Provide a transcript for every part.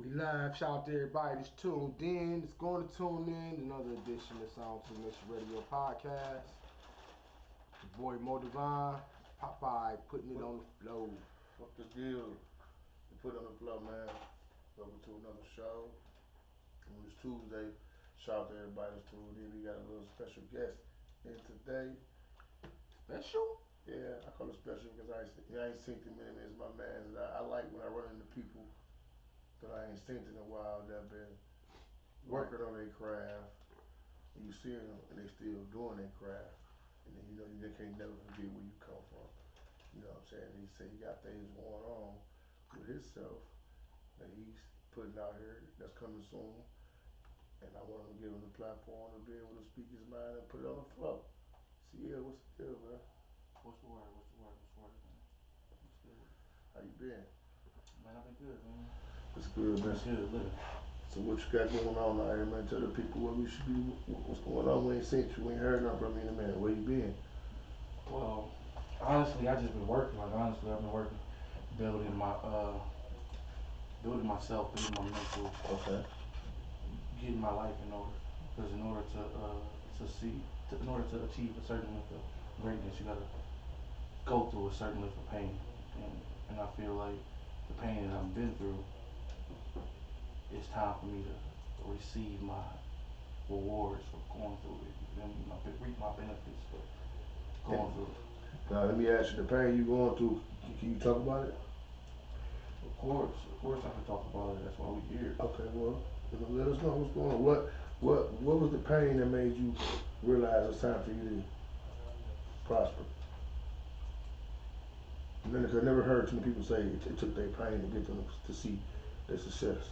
We live. Shout out to everybody that's tuned in. That's going to tune in. Another edition of Sound to Mission Radio Podcast. Your boy Mo Divine, Popeye putting it What, on the flow. what the deal? You put on the floor, man. Welcome to another show. On this Tuesday, shout out to everybody that's tuned in. We got a little special guest in today. Special? Yeah, I call it special because I ain't seen him in as my man. I like when I run into people that I ain't seen in a while that been Right. working on their craft. And you see them and they still doing their craft. And then you can't never forget where you come from. You know what I'm saying? And he said he got things going on with himself that he's putting out here that's coming soon. And I want him to give him the platform to be able to speak his mind and put it on the floor. See, yeah, what's the deal, man? What's the word? What's the word? What's the word, man? What's good? How you been? Man, I've been good, man. What's good, man? Been good, living. So what you got going on out here, man? Tell the people what we should be, what's going on. We ain't seen you, we ain't heard nothing from you in a minute. Where you been? Well, honestly, I just been working. Like honestly, I've been working, building my building myself, building my mental, Okay. getting my life in order. Because in order to see, in order to achieve a certain level of greatness, you gotta go through a certain level of pain. And I feel like the pain that I've been through, it's time for me to receive my rewards for going through it. You feel me? Reap my benefits for going through it. Now let me ask you, the pain you going through, can you talk about it? Of course I can talk about it. That's why we here. Okay, well, let us know what's going on. What was the pain that made you realize it's time for you to prosper? And then, 'cause I never heard too many people say it took their pain to get them to see their success.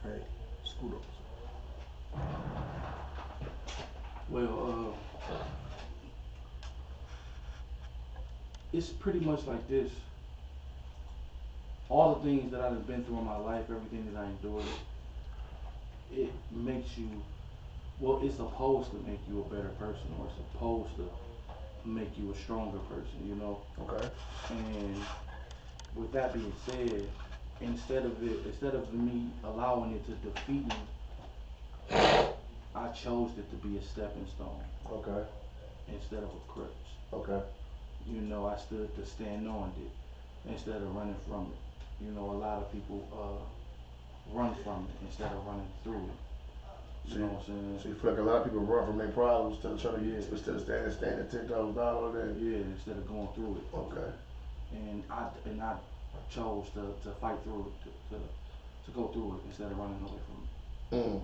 Hey, scoot up. Well, it's pretty much like this. All the things that I've been through in my life, everything that I endured, it makes you. Well, it's supposed to make you a better person, or it's supposed to make you a stronger person. You know. Okay. And with that being said, instead of me allowing it to defeat me, I chose it to be a stepping stone Okay. instead of a crutch. Okay. You know, I stood to stand on it instead of running from it. You know, a lot of people run from it instead of running through it. You know what I'm So saying? you feel like a lot of people run from their problems instead of trying to Yeah. instead of standing 10 toes down on it. Yeah, instead of going through it. Okay. And I chose to fight through it, to go through it instead of running away from Mm. it.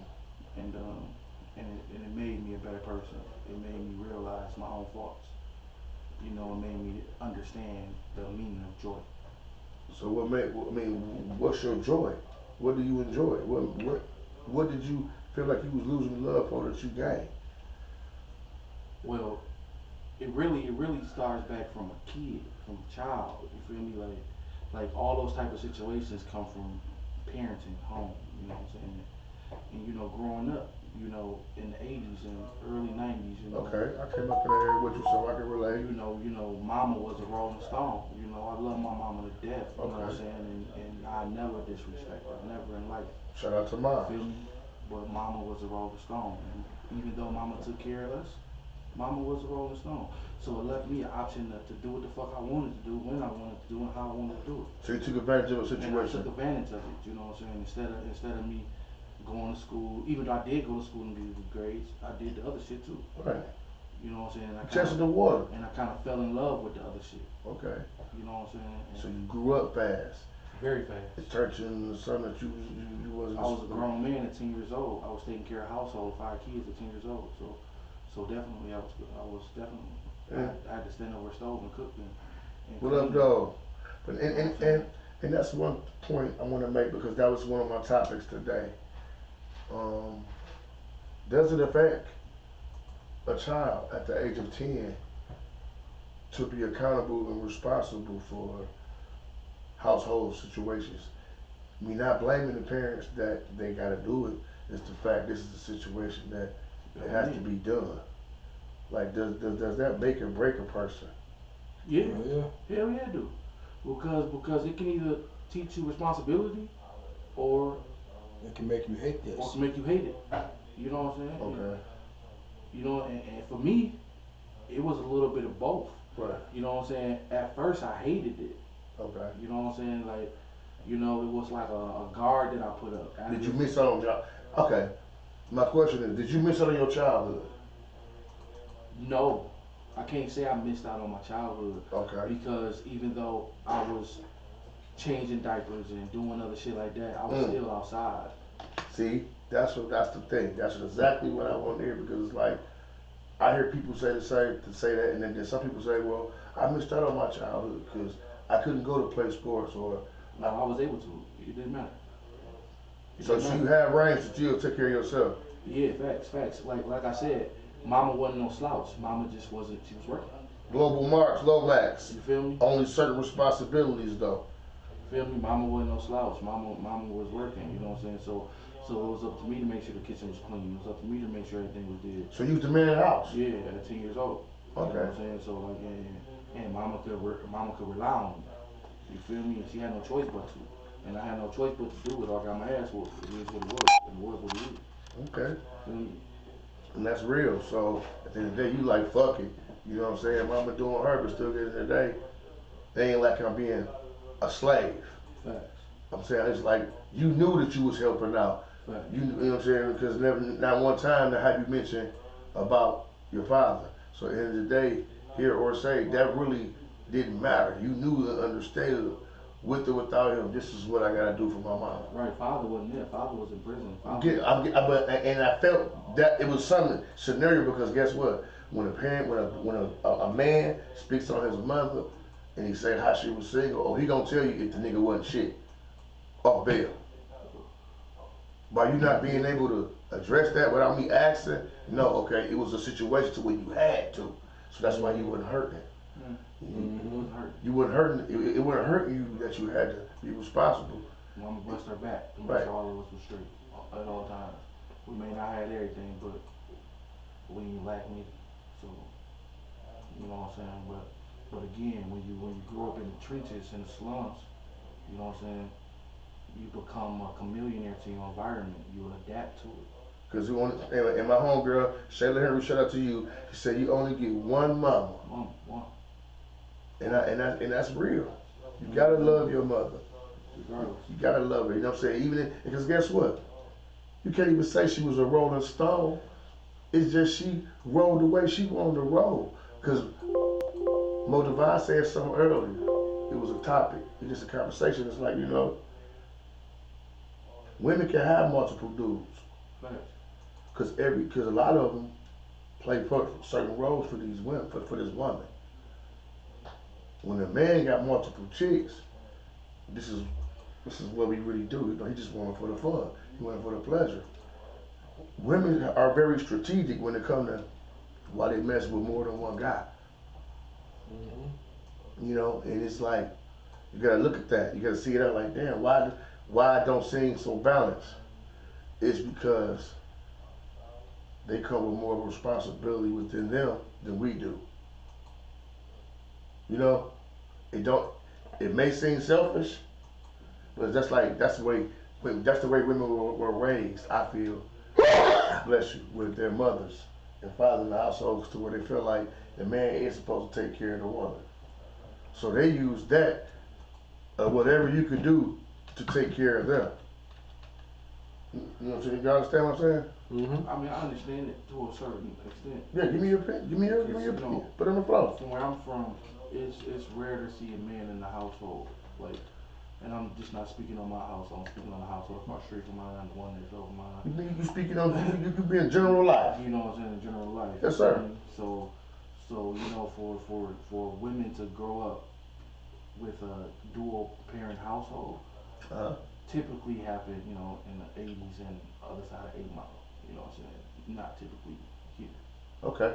And it made me a better person. It made me realize my own faults. You know, it made me understand the meaning of joy. So what's your joy? What do you enjoy? What did you feel like you was losing love for that you gained? Well, it really starts back from a kid, from a child. You feel me? Like all those type of situations come from parenting, home. You know what I'm saying? And you know, growing up, you know, in the '80s and early '90s, you know, Okay, I came up in the area with you so I can relate. Mama was a Rolling Stone. You know, I love my mama to death. You know what I'm Okay. saying? And I never disrespect her, never in life. Shout out to You feel mom. me? But Mama was a Rolling Stone, and even though Mama took care of us, Mama was a Rolling Stone. So it left me an option to do what the fuck I wanted to do, when I wanted to do, and how I wanted to do it. So you took advantage of a And I took situation. advantage of it. You know what I'm saying? Instead of me going to school, even though I did go to school and get good grades, I did the other shit too. Right. You know what I'm saying? Testing the water. And I kind of fell in love with the other shit. Okay. You know what I'm saying? So you grew up fast. Very fast. It turned you into something that you wasn't. I was a grown man at 10 years old. I was taking care of household, 5 kids at 10 years old. So definitely I was definitely Yeah. I had to stand over a stove and cook and What up, clean. though? But You know what I'm saying? and that's one point I want to make because that was one of my topics today. Um, does it affect a child at the age of 10 to be accountable and responsible for household situations? I mean, not blaming the parents that they got to do it. It's the fact this is a situation that it has to be done. Like, does that make or break a person? Yeah, Yeah. hell yeah, I do. Because it can either teach you responsibility or It can make you hate or this. can make you hate it. You know what I'm saying? Okay. You know, and for me, it was a little bit of both. Right. You know what I'm saying? At first, I hated it. Okay. You know what I'm saying? Like, you know, it was like a guard that I put up. Did you miss out on your? Okay. My question is, did you miss out on your childhood? No, I can't say I missed out on my childhood Okay. because even though I was changing diapers and doing other shit like that, I was still outside. See, that's the thing. That's exactly what I want to hear because it's like I hear people say that, and then some people say, well, I missed out on my childhood because I couldn't go to play sports or. No, I was able to. It didn't matter. So you had range to still take care of yourself. Yeah, facts. Like I said, Mama wasn't no slouch. Mama just wasn't. She was working. Global marks, low max. You feel me? Only certain responsibilities though. Feel me? Mama wasn't no slouch. Mama was working. You know what I'm saying? So it was up to me to make sure the kitchen was clean. It was up to me to make sure everything was good. So you was the man of the house. Yeah, at 10 years old. You know Okay. what I'm saying? So like, and Mama could rely on me. You feel me? And she had no choice but to. And I had no choice but to do it, or I got my ass whooped. It is what it was. And it was what it is. Okay. Feel me? And that's real. So at the end of the day, you like fuck it. You know what I'm saying? Mama doing her, but still at the end of the day, they ain't like I'm being a slave. Facts. I'm saying it's like you knew that you was helping out. Facts. You know what I'm saying? Because never, not one time have you mentioned about your father. So at the end of the day, hear or say, that really didn't matter. You knew and understood with or without him, this is what I gotta do for my mama. Right, father wasn't there. Father was in prison. And I felt that it was some scenario because guess what? When a parent, when a man speaks on his mother and he say how she was single, oh, he gonna tell you if the nigga wasn't shit off bail. By you not being able to address that without me asking, no, okay, it was a situation to where you had to, so that's why you wasn't hurting. You wasn't hurting. It wasn't hurting you that you had to be responsible. Mama bust her back to make Right. sure all of us was straight at all times. We may not have everything, but we ain't lack me. So you know what I'm saying. But again, when you grow up in the trenches in the slums, you know what I'm saying. You become a chameleon to your environment. You adapt to it. Cause and my homegirl Shayla Henry, shout out to you. She said you only get one mama. One. And that's real. You gotta love your mother. Regardless. You gotta love her. You know what I'm saying? Because guess what? You can't even say she was a rolling stone. It's just she rolled the way she wanted to roll. Cause Mo Divine said something earlier. It was a topic. It's just a conversation. It's like, women can have multiple dudes. Facts. Cause a lot of them play certain roles for these women, for this woman. When a man got multiple chicks, this is what we really do. He just want it for the fun. He want it for the pleasure. Women are very strategic when it comes to why they mess with more than one guy. And it's like you gotta look at that. You gotta see it out like, damn, why it don't seem so balanced? It's because they come with more responsibility within them than we do. It may seem selfish, but that's the way women were raised, I feel, bless you, with their mothers and fathers in the households to where they feel like the man is supposed to take care of the woman. So they use that, whatever you could do to take care of them. You know what I'm saying? You understand what I'm saying? Mm-hmm. I mean, I understand it to a certain extent. Yeah, give me your opinion. Give me your opinion. Put it on the floor. From where I'm from, it's rare to see a man in the household. Like, and I'm just not speaking on my household. I'm speaking on the household across the street from mine, the one that's over mine. You speaking on you could be in general life. You know what I'm saying? In general life. Yes, sir. So for women to grow up with a dual parent household, typically happen, in the 80s and other side of 8 Mile. You know what I'm saying? Not typically here. Okay.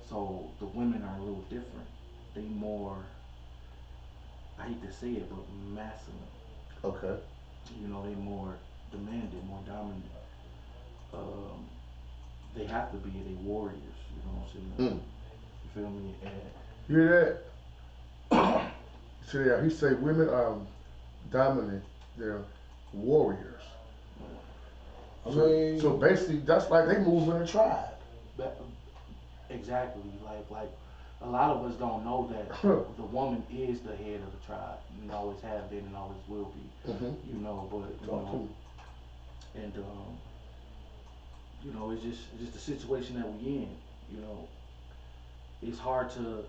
So the women are a little different. They more, I hate to say it, but masculine. Okay. They more demanding, more dominant. They have to be. They warriors. You know what I'm saying? You feel me? And you hear that? See, he say women are dominant they're warriors. I So, mean, so basically, that's like they move in a tribe. But exactly, like a lot of us don't know that the woman is the head of the tribe and always have been and always will be. Mm-hmm. You know, but you Talk to know, me. and you know, it's just the situation that we in. You know, it's hard to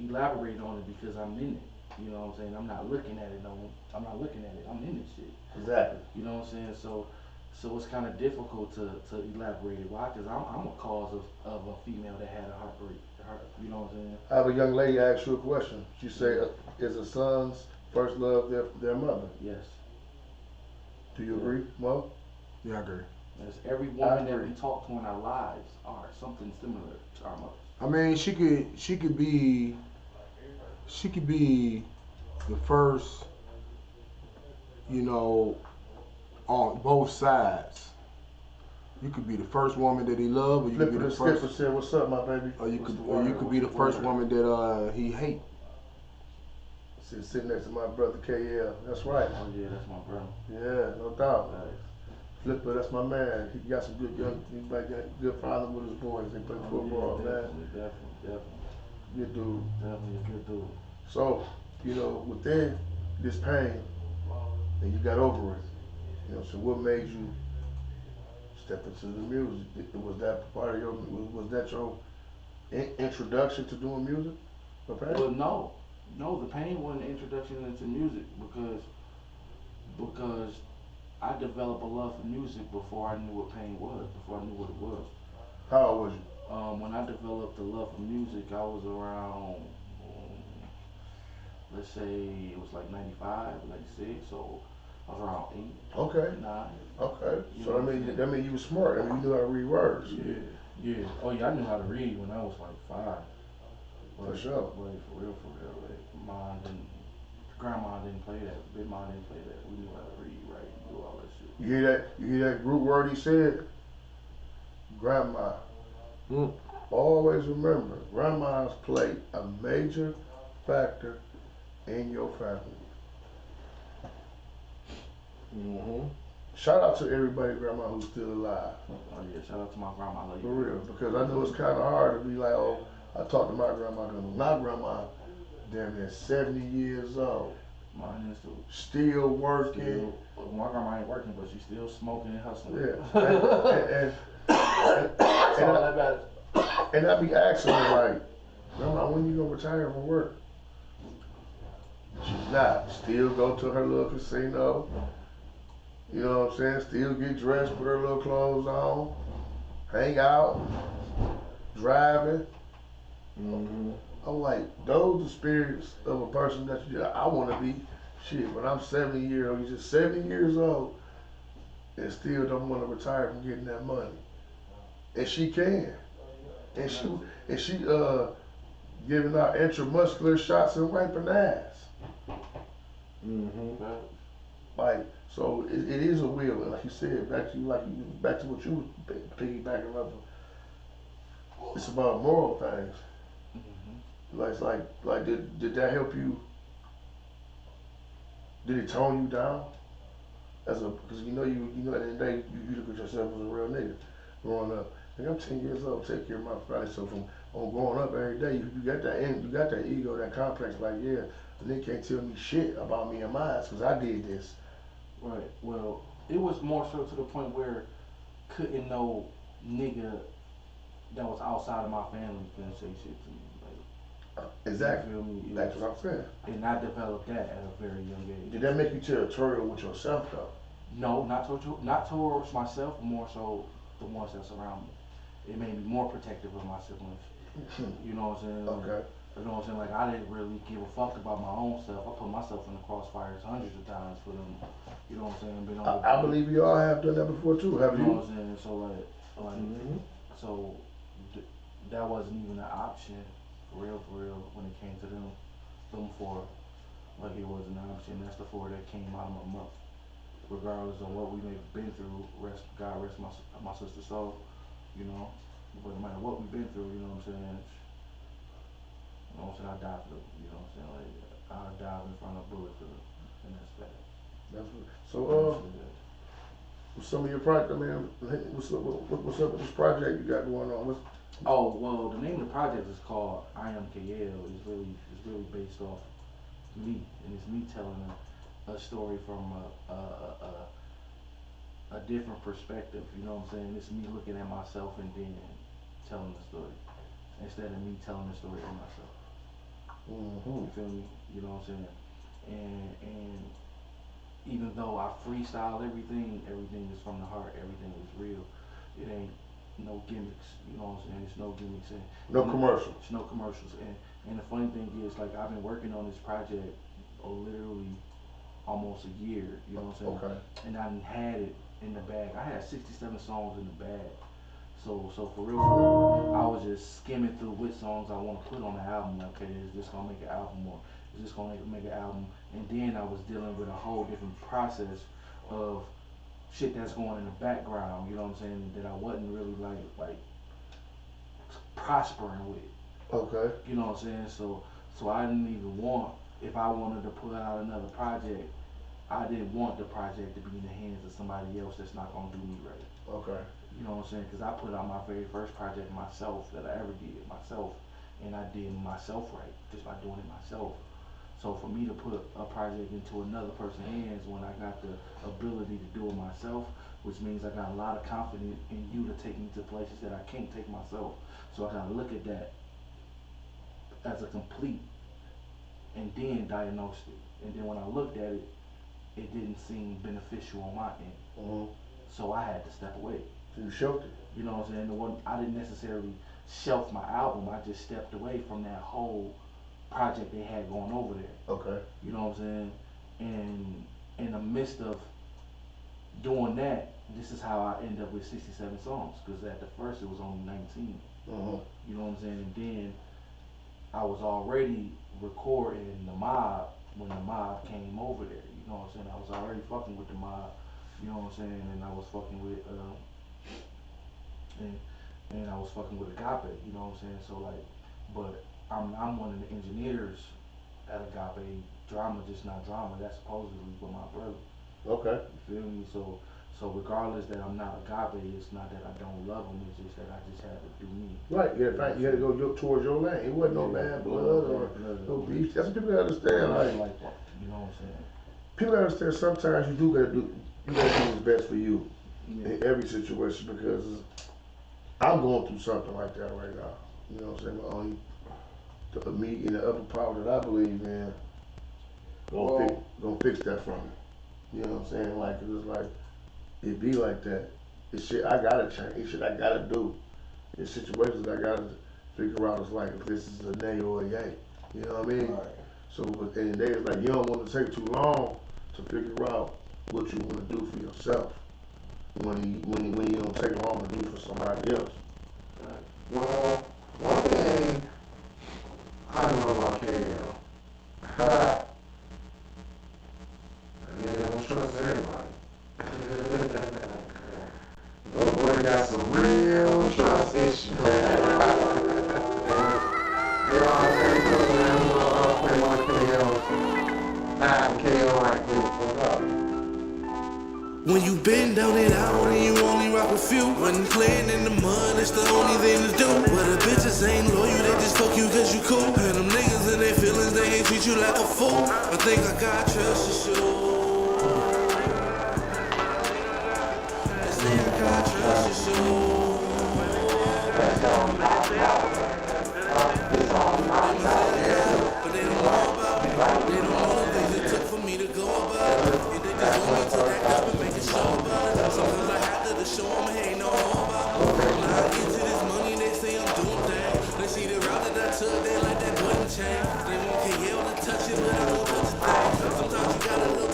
elaborate on it because I'm in it. You know what I'm saying? I'm not looking at it. No, I'm not looking at it. I'm in this shit. Exactly. You know what I'm saying? So it's kind of difficult to elaborate it. Why? Because I'm a cause of a female that had a heartbreak. You know what I'm saying? I have a young lady ask you a question. She say, "Is a son's first love their mother?" Yes. Do you Yeah. agree, Mo? yeah, I agree. Yes. Every woman that we talk to in our lives are something similar to our mothers. I mean, she could be the first, you know, on both sides. You could be the first woman that he loved, or you could be Flipper the the skipper first, said, "What's up, my baby?" or you What's could, the or you word? could be the What's the first word? woman that he hate. Sitting next to my brother KL. That's right. Oh yeah, that's my brother. Yeah, no doubt. Nice. Flipper, that's my man. He got some good young, he got good father with his boys. They play Oh football, yeah, man. definitely, Good dude. definitely a good dude. So, within this pain, and you got over it. So what made you step into the music? Was that part of was that your introduction to doing music? Okay. Well, no, the pain wasn't an introduction into music because I developed a love for music before I knew what pain was, before I knew what it was. How old was you? When I developed a love for music, I was around, let's say it was like 95, 96, so I was around 8, Okay. 9. Okay. You So know what I'm saying? that mean you was smart. I mean you knew how to read words. Yeah, yeah. Oh yeah, I knew how to read when I was like 5. For sure. But for real, like mom didn't, grandma didn't play that, big mom didn't play that. We knew how to read, write, and do all that shit. You hear that? You hear that root word he said? Grandma. Mm. Always remember, grandmas play a major factor in your family. Mm-hmm. Shout out to everybody, grandma, who's still alive. Oh yeah, shout out to my grandma. I love For you. real. Because I know it's kind of hard to be like, oh, I talked to my grandma. My grandma, damn near 70 years old. Mine is too. Still working. Still, my grandma ain't working, but she's still smoking and hustling. Yeah. That's all that matters. And I be asking her, like, grandma, when you gonna retire from work? She's not. Still go to her little casino. You know what I'm saying? Still get dressed, put her little clothes on, hang out, driving. Mm-hmm. I'm like, those are spirits of a person that I want to be. Shit, when I'm 70 years old, you're just 70 years old, and still don't want to retire from getting that money. And she can. And she giving out intramuscular shots and wiping ass. Mm-hmm. Like, so it is a will, and like you said, back to what you was piggybacking up. It's about moral things. Mm-hmm. Like, it's like did that help you? Did it tone you down? Because you know at the end of the day you look at yourself as a real nigga growing up. Like I'm 10 years old, take care of my family. So from on growing up every day, you got that ego, that complex. Like yeah, a nigga can't tell me shit about me and mine because I did this. Right. Well, it was more so to the point where couldn't no nigga that was outside of my family couldn't say shit to me. Like, Exactly. you feel me? That's what I'm saying. And I developed that at a very young age. Did that make you territorial with yourself though? No, not towards myself, more so the ones that surround me. It made me more protective of my siblings. You know what I'm saying? Like, Okay. you know what I'm saying? Like I didn't really give a fuck about my own stuff. I put myself in the crossfires hundreds of times for them. You know what I'm saying? Been on I believe you all have done that before too. Have you know you? what I'm saying? So like, Mm-hmm. so that wasn't even an option for real when it came to them four. Like it wasn't an option. That's the four that came out of my mouth. Regardless of what we may have been through, God rest my sister's soul, you know. But no matter what we've been through, you know what I'm saying. You know what I'm saying. I died for them. You know what I'm saying. Like I dive in front of bullets for them, and that's fact. That's what, so, what's some of your project, man? What's up with this project you got going on? Oh well, the name of the project is called I Am KL. It's really based off me, and it's me telling a story from a different perspective. You know what I'm saying? It's me looking at myself and then telling the story instead of me telling the story of myself. Mm-hmm. You feel me? You know what I'm saying? And even though I freestyle everything is from the heart. Everything is real. It ain't no gimmicks. You know what I'm saying? It's no gimmicks and no commercials. it's no commercials. And the funny thing is, like, I've been working on this project literally almost a year. You know what I'm saying? Okay. And I had it in the bag. I had 67 songs in the bag. So for real, I was just skimming through which songs I want to put on the album. Okay, is this gonna make an album, or is this gonna make an album? And then I was dealing with a whole different process of shit that's going in the background. You know what I'm saying? That I wasn't really like prospering with. Okay. You know what I'm saying? So I didn't even want, if I wanted to put out another project, I didn't want the project to be in the hands of somebody else that's not gonna do me right. Okay. You know what I'm saying? Because I put out my very first project myself that I ever did myself, and I did myself right just by doing it myself. So for me to put a project into another person's hands when I got the ability to do it myself, which means I got a lot of confidence in you to take me to places that I can't take myself. So I gotta look at that as a complete and then diagnosed it. And then when I looked at it, it didn't seem beneficial on my end. Mm-hmm. So I had to step away. You shelved it. You know what I'm saying? I didn't necessarily shelf my album. I just stepped away from that whole project they had going over there. Okay. You know what I'm saying? And in the midst of doing that, this is how I end up with 67 songs. Because at the first it was only 19. Mm-hmm. You know what I'm saying? And then I was already recording the mob when the mob came over there. You know what I'm saying? I was already fucking with the mob. You know what I'm saying? And I was fucking with and I was fucking with Agape, you know what I'm saying? So like, but I'm one of the engineers at Agape. Drama, just not drama. That's supposedly with my brother. Okay. You feel me? So regardless that I'm not Agape, it's not that I don't love him. It's just that I just had to do me. Right. You had to go towards your lane. It wasn't no bad blood or no beef. That's what people gotta understand. Like that. You know what I'm saying? People gotta understand. Sometimes you gotta do what's best for you in every situation, because I'm going through something like that right now. You know what I'm saying? Me in the upper power that I believe in gonna fix that for me. You know what I'm saying? Like, it's like, it be like that. It's shit I gotta change. It's shit I gotta do. It's situations I gotta figure out. It's like, if this is a nay or a yay. You know what I mean? Right. So at the end of the day, it's like, you don't want to take too long to figure out what you want to do for yourself when you don't take long to do for somebody else. Well, one thing I know about KL. Yeah, don't trust everybody. Little boy got some real trust issues. You know what I'm saying? So, man, we'll play one KL. Nah, KL right quick. What's up? When you been down and out and you only rock a few, when playing in the mud, it's the only thing to do. But the bitches ain't loyal, they just fuck you cause you cool. And them niggas and their feelings, they ain't treat you like a fool. I think I got trust issues. I think I got trust issues. But they don't know about me. They don't know the things it took for me to go about it. And they just want me to act up and make a show about it. Sometimes I have to show them, hey, no more about it. When I get to this money, they say I'm doing things. They see the route that I took, they like that button chain. They want KL to touch it, but I won't touch a thing. Sometimes you gotta look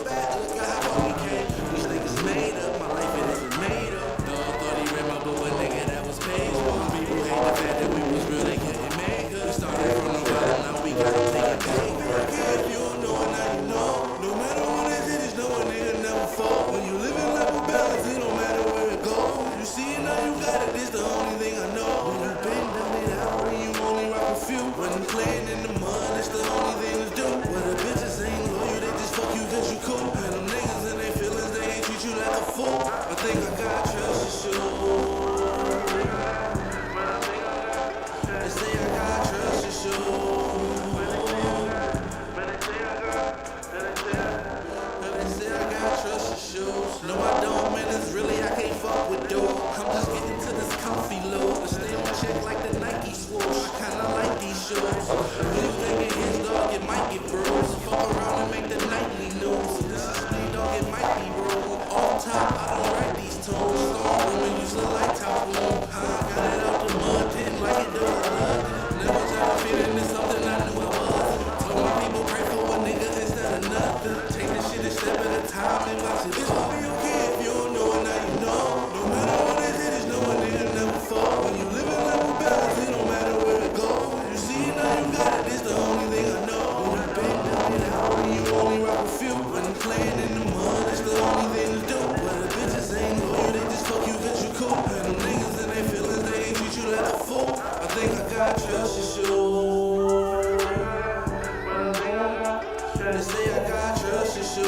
they say I got trust issues.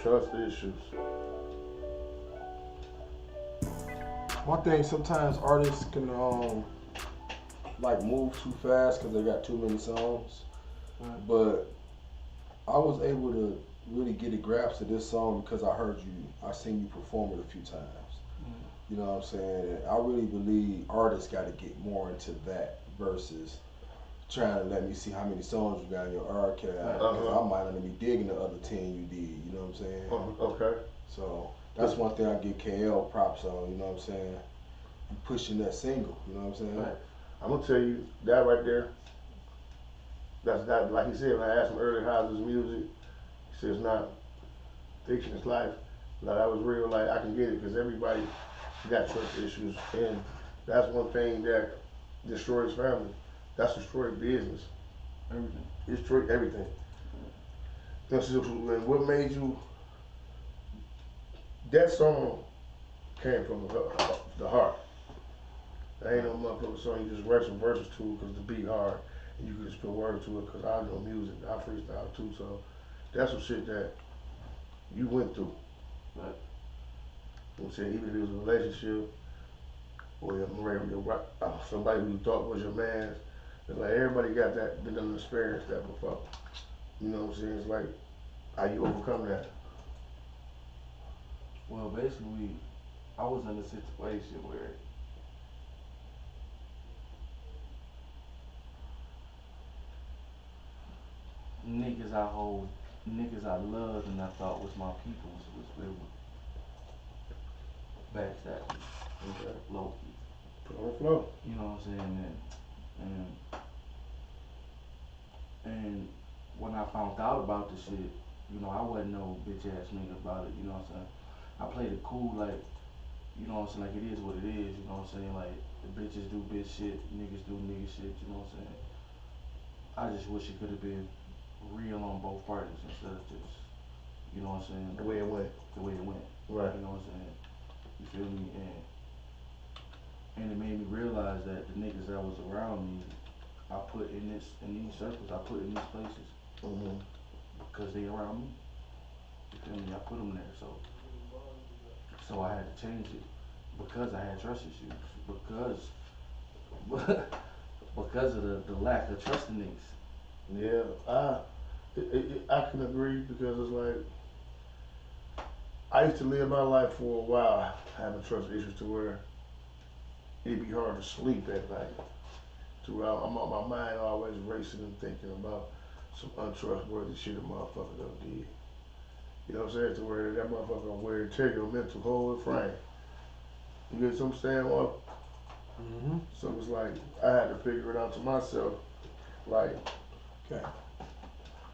Trust issues. One thing, sometimes artists can like move too fast because they got too many songs. Right. But I was able to really get a grasp of this song because I seen you perform it a few times. You know what I'm saying? And I really believe artists got to get more into that versus trying to let me see how many songs you got in your archive. Because I might not be digging the other 10 you did. You know what I'm saying? Okay. So that's one thing I give KL props on. You know what I'm saying? You pushing that single. You know what I'm saying? Right. I'm gonna tell you that right there. That's that. Like he said when I asked him earlier how's his music, he said it's not fiction, it's life. Like that was real. Like I can get it because everybody got trust issues, and that's one thing that destroys family. That's destroyed business. Everything. It destroyed everything. And what made you? That song came from the heart. There ain't no motherfucker song you just write some verses to because the beat hard and you can just put words to it because I know music, I freestyle too, so that's some shit that you went through. Right. You know what I'm saying? Even if it was a relationship or somebody who you thought was your man, it's like everybody got that, been done experienced that before. You know what I'm saying? It's like how you overcome that. Well, basically, I was in a situation where niggas I loved and I thought was my peoples was with backstabbing me. Okay. Low key. Put on the floor. You know what I'm saying? And when I found out about the shit, you know, I wasn't no bitch ass nigga about it, you know what I'm saying? I played it cool, like, you know what I'm saying, like it is what it is, you know what I'm saying? Like, the bitches do bitch shit, niggas do nigga shit, you know what I'm saying? I just wish it could have been real on both parties instead of just, you know what I'm saying? The way it went. The way it went. Right. You know what I'm saying? You feel me? And it made me realize that the niggas that was around me, I put in these circles, I put in these places. Mm-hmm. Because they around me. You feel me? I put them there, so I had to change it because I had trust issues, because of the lack of trust in niggas. Yeah, I can agree because it's like I used to live my life for a while having trust issues to where it'd be hard to sleep at night. My mind always racing and thinking about some untrustworthy shit a motherfucker done did. You know what I'm saying? To where that motherfucker gonna wear and tear your mental whole frame. You get what I'm saying? Well, Mm-hmm. so it's like I had to figure it out to myself. Like, Okay.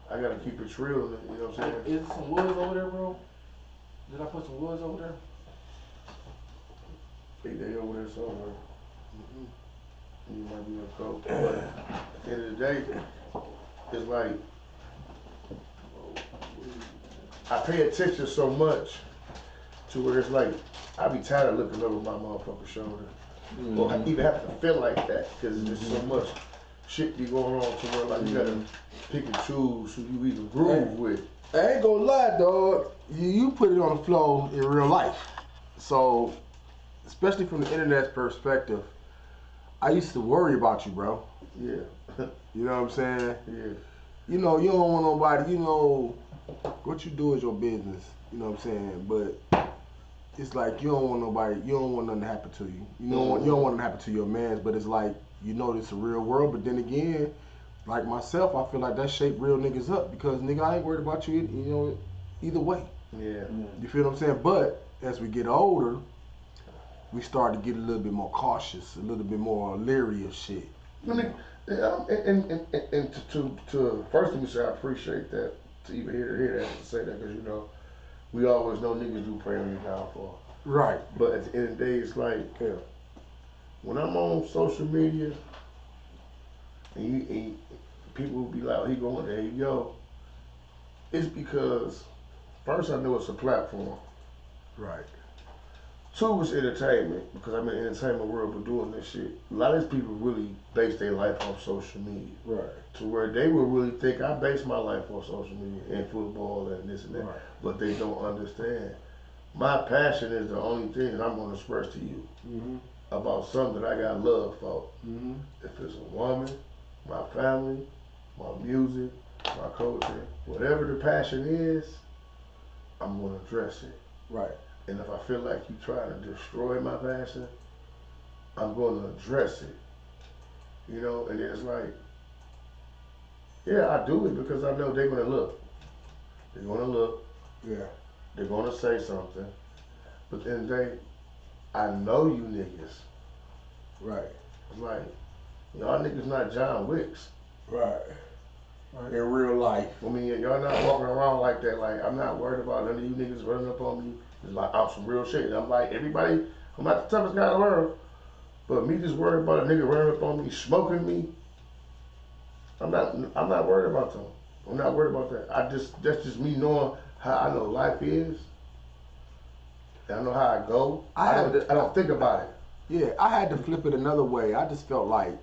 I gotta keep it real. You know what I'm saying? Is some woods over there, bro? Did I put some woods over there? Think they over there somewhere. Mm-hmm. You might be a coach. But at the end of the day, it's like I pay attention so much to where it's like I be tired of looking over my motherfucking shoulder. Mm-hmm. Or even have to feel like that because there's just so much shit be going on to where like you gotta pick and choose who you even groove with. I ain't gonna lie, dog. You put it on the floor in real life. So, especially from the internet's perspective, I used to worry about you, bro. Yeah. You know what I'm saying? Yeah. You know, you don't want nobody, you know, what you do is your business. You know what I'm saying? But it's like you don't want nobody, you don't want nothing to happen to you. You don't want nothing to happen to your mans, but it's like, you know, this is a real world. But then again, like myself, I feel like that shaped real niggas up because nigga, I ain't worried about you, you know, either way. Yeah. You feel what I'm saying? But as we get older, we start to get a little bit more cautious, a little bit more leery of shit. I mean, and to first let me say I appreciate that to even hear that to say that because you know we always know niggas do pray on your downfall. Right. But at the end of the day, it's like Yeah. when I'm on social media and people will be like, oh, he going there, you go. It's because first I know it's a platform. Right. Two is entertainment because I'm in the entertainment world but doing this shit. A lot of these people really base their life off social media. Right. To where they will really think I base my life on social media and football and this and that. Right. But they don't understand. My passion is the only thing that I'm gonna express to you Mm-hmm. about something that I got love for. Mm-hmm. If it's a woman, my family, my music, my culture, whatever the passion is, I'm gonna address it. Right. And if I feel like you trying to destroy my passion, I'm gonna address it. You know, and it's like, yeah, I do it because I know they're gonna look. They're gonna look. Yeah. They're gonna say something. But then I know you niggas. Right. It's like, y'all niggas not John Wicks. Right. In real life. I mean, y'all not walking around like that. Like, I'm not worried about none of you niggas running up on me. It's like, I'm some real shit. And I'm like, everybody, I'm not the toughest guy in the world. But me just worried about a nigga running up on me, smoking me. I'm not worried about them. I'm not worried about that. That's just me knowing how I know life is. And I know how I go. I don't think about it. Yeah, I had to flip it another way. I just felt like,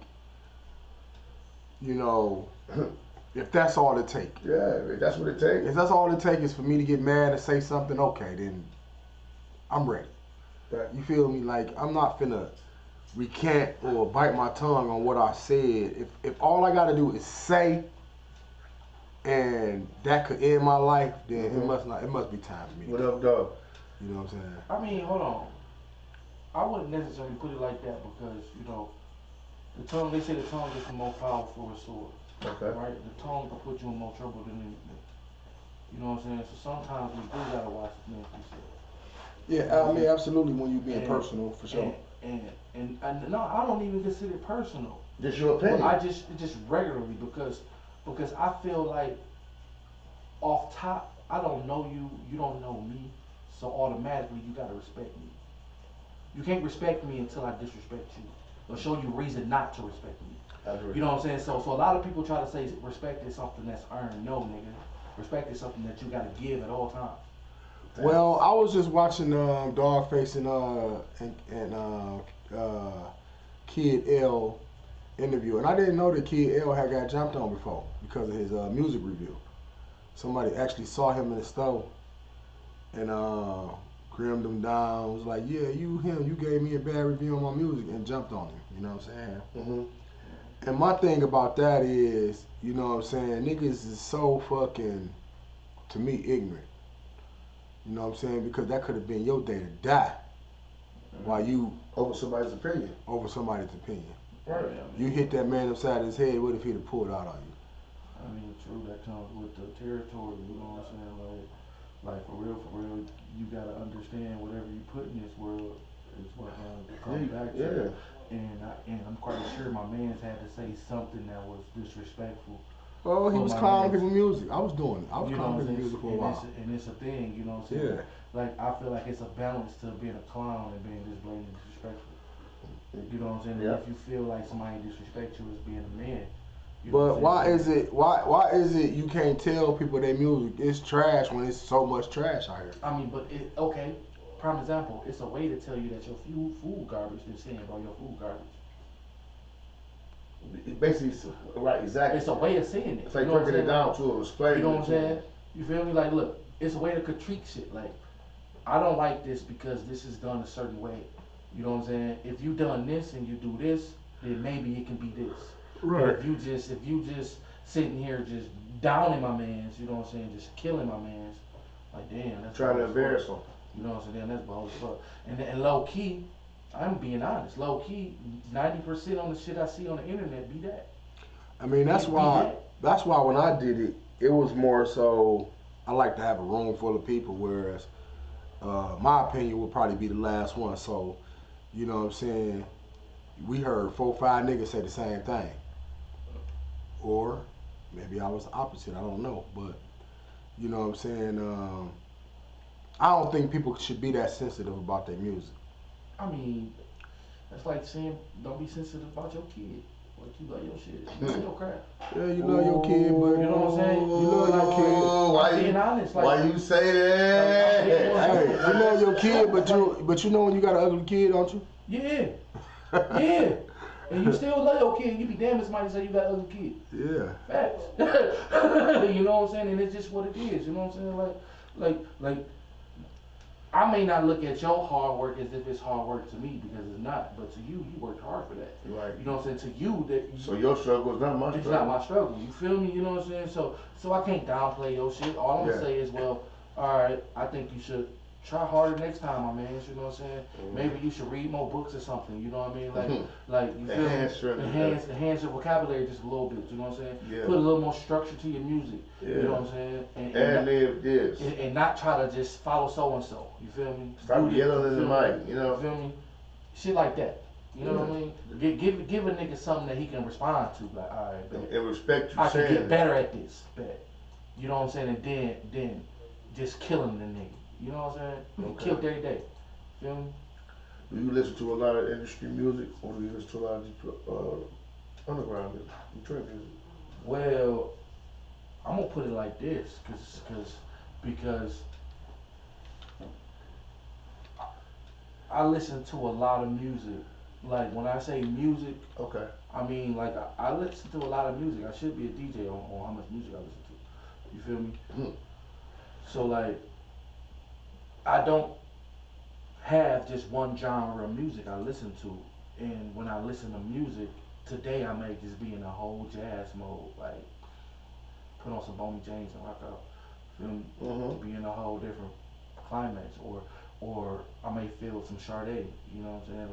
you know, if that's all it takes. Yeah, if that's what it takes. If that's all it takes is for me to get mad and say something, okay, then I'm ready. Right. You feel me? Like, I'm not finna recant or bite my tongue on what I said. If all I gotta do is say, and that could end my life, then it must be time for me. What up, dog? You know what I'm saying? I mean, hold on. I wouldn't necessarily put it like that because, you know, the tongue, they say the tongue is the most powerful sword. Okay. Right? The tongue can put you in more trouble than anything. You know what I'm saying? So sometimes we do gotta watch the things we say. Yeah, I mean, absolutely when you being personal, for sure. And no, I don't even consider it personal. Just your opinion. I just regularly because I feel like off top, I don't know you, you don't know me, so automatically you gotta respect me. You can't respect me until I disrespect you or show you reason not to respect me. I agree. You know what I'm saying? So a lot of people try to say respect is something that's earned. No, nigga. Respect is something that you gotta give at all times. Well, I was just watching Dogface and Kid L interview, and I didn't know that Kid L had got jumped on before because of his music review. Somebody actually saw him in the store and grimmed him down. Was like, yeah, you gave me a bad review on my music, and jumped on him. You know what I'm saying? Mm-hmm. And my thing about that is, you know what I'm saying, niggas is so fucking, to me, ignorant. You know what I'm saying? Because that could have been your day to die while you Over somebody's opinion. over somebody's opinion. Right. Yeah, I mean, You hit that man upside his head, what if he'd have pulled out on you? I mean, true, that comes with the territory, you know what I'm saying? Like for real, you gotta understand whatever you put in this world is what come back to you. And I'm quite sure my man's had to say something that was disrespectful. Oh, he For was my clowning man's- people's music. I was doing it. I was You know clowning what I'm people's saying? music for a while. And it's a thing, you know what I'm saying? Yeah. Like I feel like it's a balance to being a clown and being just blatantly disrespectful. You know what I'm saying? Yeah. And if you feel like somebody disrespect you as being a man. You know But what why I'm saying? is it why is it you can't tell people their music is trash when it's so much trash out here? I mean, but okay. Prime example, it's a way to tell you that your food garbage than saying, bro, your food garbage. Basically, right, exactly. It's a way of saying it. It's like you know breaking it down to a explaining. You know what I'm it to 'em. saying? You feel me? Like, look, it's a way to critique shit. Like, I don't like this because this is done a certain way. You know what I'm saying? If you done this and you do this, then maybe it can be this. But if you just sitting here just downing my mans, you know what I'm saying, just killing my mans, like damn, that's Trying to bold as embarrass fuck. them. You know what I'm saying? Damn, that's bold as fuck. And low key, I'm being honest. Low key, 90% on the shit I see on the internet be that. I mean that's Be why that. when I did it, it was more so I like to have a room full of people, whereas my opinion would probably be the last one. So, you know what I'm saying, we heard 4 or 5 niggas say the same thing. Or maybe I was the opposite, I don't know. But you know what I'm saying, I don't think people should be that sensitive about their music. I mean, that's like saying don't be sensitive about your kid. Like, you love your shit. You love your craft. Yeah, you love your kid, but You know what I'm saying? You love your kid. Why I'm being you? honest. Like, Why you say that? Hey, you love your kid, but you know when you got an ugly kid, don't you? Yeah. Yeah. And you still love your kid. You be damned if somebody say you got an ugly kid. Yeah. Facts. You know what I'm saying? And it's just what it is. You know what I'm saying? Like, I may not look at your hard work as if it's hard work to me because it's not. But to you, you worked hard for that. Right. You know what I'm saying? To you, that. So your struggle is not my It's struggle. not my struggle. You feel me? You know what I'm saying? So I can't downplay your shit. All I'm gonna say is, well, all right, I think you should try harder next time, my man. You know what I'm saying? Maybe you should read more books or something. You know what I mean? Like you feel me? Enhance your vocabulary just a little bit. You know what I'm saying? Yeah. Put a little more structure to your music. Yeah. You know what I'm saying? And live this. And not try to just follow so and so. You feel me? Stop yelling in the mic. You know. You feel me? Shit like that. You know what I mean? Give a nigga something that he can respond to. Like, all right, bet. And respect you I saying can get better at this, bet. You know what I'm saying? And then just killing the nigga. You know what I'm saying? Okay. Killed every day. Feel me? Do you listen to a lot of industry music, or do you listen to a lot of underground music, Detroit music? Well, I'm gonna put it like this, because I listen to a lot of music. Like when I say music, Okay. I mean like I listen to a lot of music. I should be a DJ on how much music I listen to. You feel me? So like, I don't have just one genre of music I listen to, and when I listen to music, today I may just be in a whole jazz mode, like put on some Boney James and rock out, feel me? Be in a whole different climax, or I may feel some Sade, you know what I'm saying?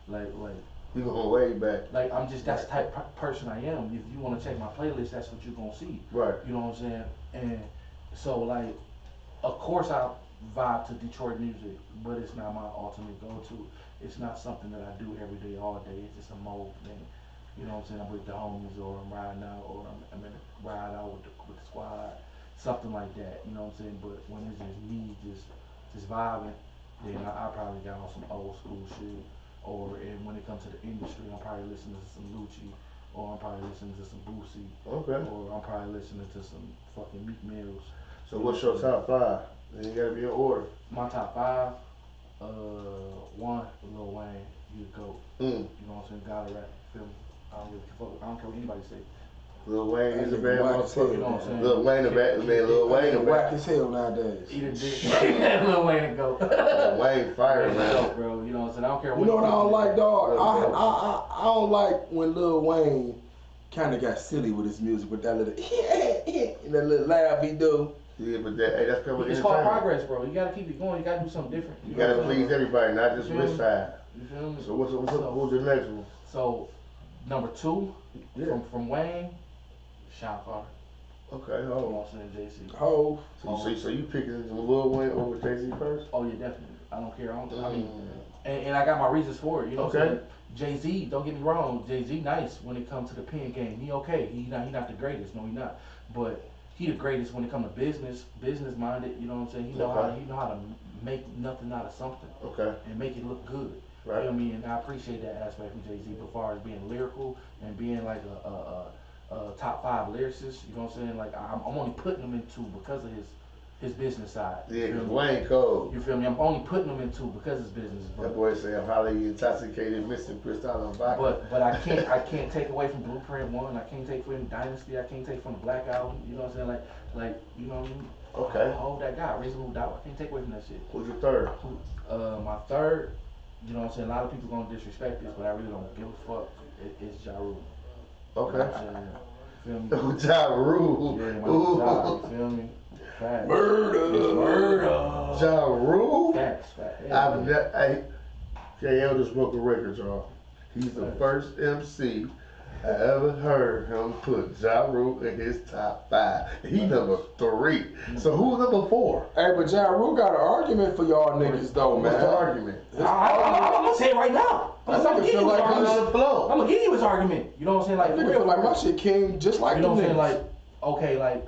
Like You going way back. like I'm just that's the type of person I am. If you want to check my playlist, that's what you're gonna see. Right. You know what I'm saying? And so like, of course I vibe to Detroit music, but it's not my ultimate go-to. It's not something that I do every day, all day. It's just a mode thing. You know what I'm saying? I'm with the homies, or I'm riding out, or I'm in a ride out with the squad, something like that. You know what I'm saying? But when it's just me, just vibing, then I probably got on some old school shit. And when it comes to the industry, I'm probably listening to some Lucci, or I'm probably listening to some Boosie, Okay. or I'm probably listening to some fucking Meek Mills. So what's your top 5? Then you gotta be in order. My top 5, one, Lil Wayne, you the GOAT. You know what I'm saying? Gotta rap, feel me? I don't really fuck. I don't care what anybody say. Lil Wayne is a bad motherfucker. You know what I'm saying? Lil Wayne a bad man. Lil Wayne a Whack bad. as hell nowadays. Either did. Lil Wayne the GOAT. Lil Wayne fire Wayne the man. GOAT, bro. You know what I'm saying? I don't care what. You know what I don't like, dog? Lil I don't like when Lil Wayne kind of got silly with his music with that little and that little laugh he do. Yeah, but that's coming It's called progress, bro. You gotta keep it going. You gotta do something different. You gotta please everybody, not just which side. You feel me? So who's the next one? So, number 2, from Wayne, Sean Carter. Okay, You know hold on. what I'm saying? JC. Hov. So you picking Lil Wayne over Jay-Z first? Oh yeah, definitely. I don't care. I mean, and I got my reasons for it. You know what I'm saying? Jay-Z, don't get me wrong. Jay-Z nice when it comes to the pen game. He okay. He not the greatest. No, he not. But he the greatest when it comes to business minded. You know what I'm saying? He know how to make nothing out of something. Okay. And make it look good. Right. You know what I mean? And I appreciate that aspect from Jay-Z, as far as being lyrical and being like a top 5 lyricist. You know what I'm saying? Like I'm only putting him into because of his business side. Yeah, because Wayne cold. You feel me? I'm only putting him into because it's business. That boy say I'm highly intoxicated, missing Cristal and vodka. But I can't take away from Blueprint 1. I can't take from Dynasty. I can't take from the Black Album. You know what I'm saying? Like you know what I mean? Okay. Hold that guy, Reasonable Doubt. I can't take away from that shit. Who's your third? My third, you know what I'm saying? A lot of people gonna disrespect this, but I really don't give a fuck. It's Ja Rule. Okay. You know what I'm saying? Feel me? Ja Rule. Yeah, my Ja, you feel me? Facts. Murder. Ja Rule? Facts. KL just broke a record, y'all. He's the first MC I ever heard him put Ja Rule in his top 5. He number 3. So who's number 4? Hey, but Ja Rule got an argument for y'all niggas though, man. What's the argument? I'm gonna say it right now. I'm nigga gonna give feel you his like argument. on the flow. I'm gonna give you his argument. You know what I'm saying? Like, Nigga feel like my shit king just like you know them what I'm saying? niggas. Like, okay, like.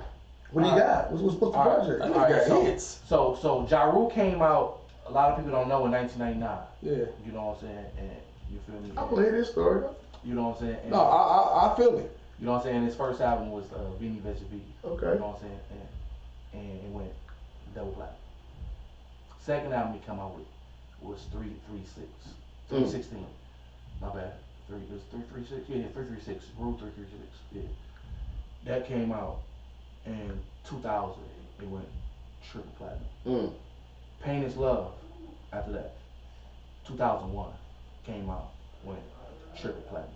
What do you got? What's the project? That nigga got hits. So Ja Rule came out. A lot of people don't know in 1999. Yeah. You know what I'm saying? And you feel me? I'm gonna hear this story. You know what I'm saying? And, No, I feel it. you know what I'm saying? His first album was Vini Vecha Vini. Okay. You know what I'm saying? And it went double platinum. Second album he come out with was 316. My bad. It was 336. Yeah, 336. Rule 336. Yeah. That came out in 2000. It went triple platinum. Pain is Love. After that, 2001 came out, went triple platinum.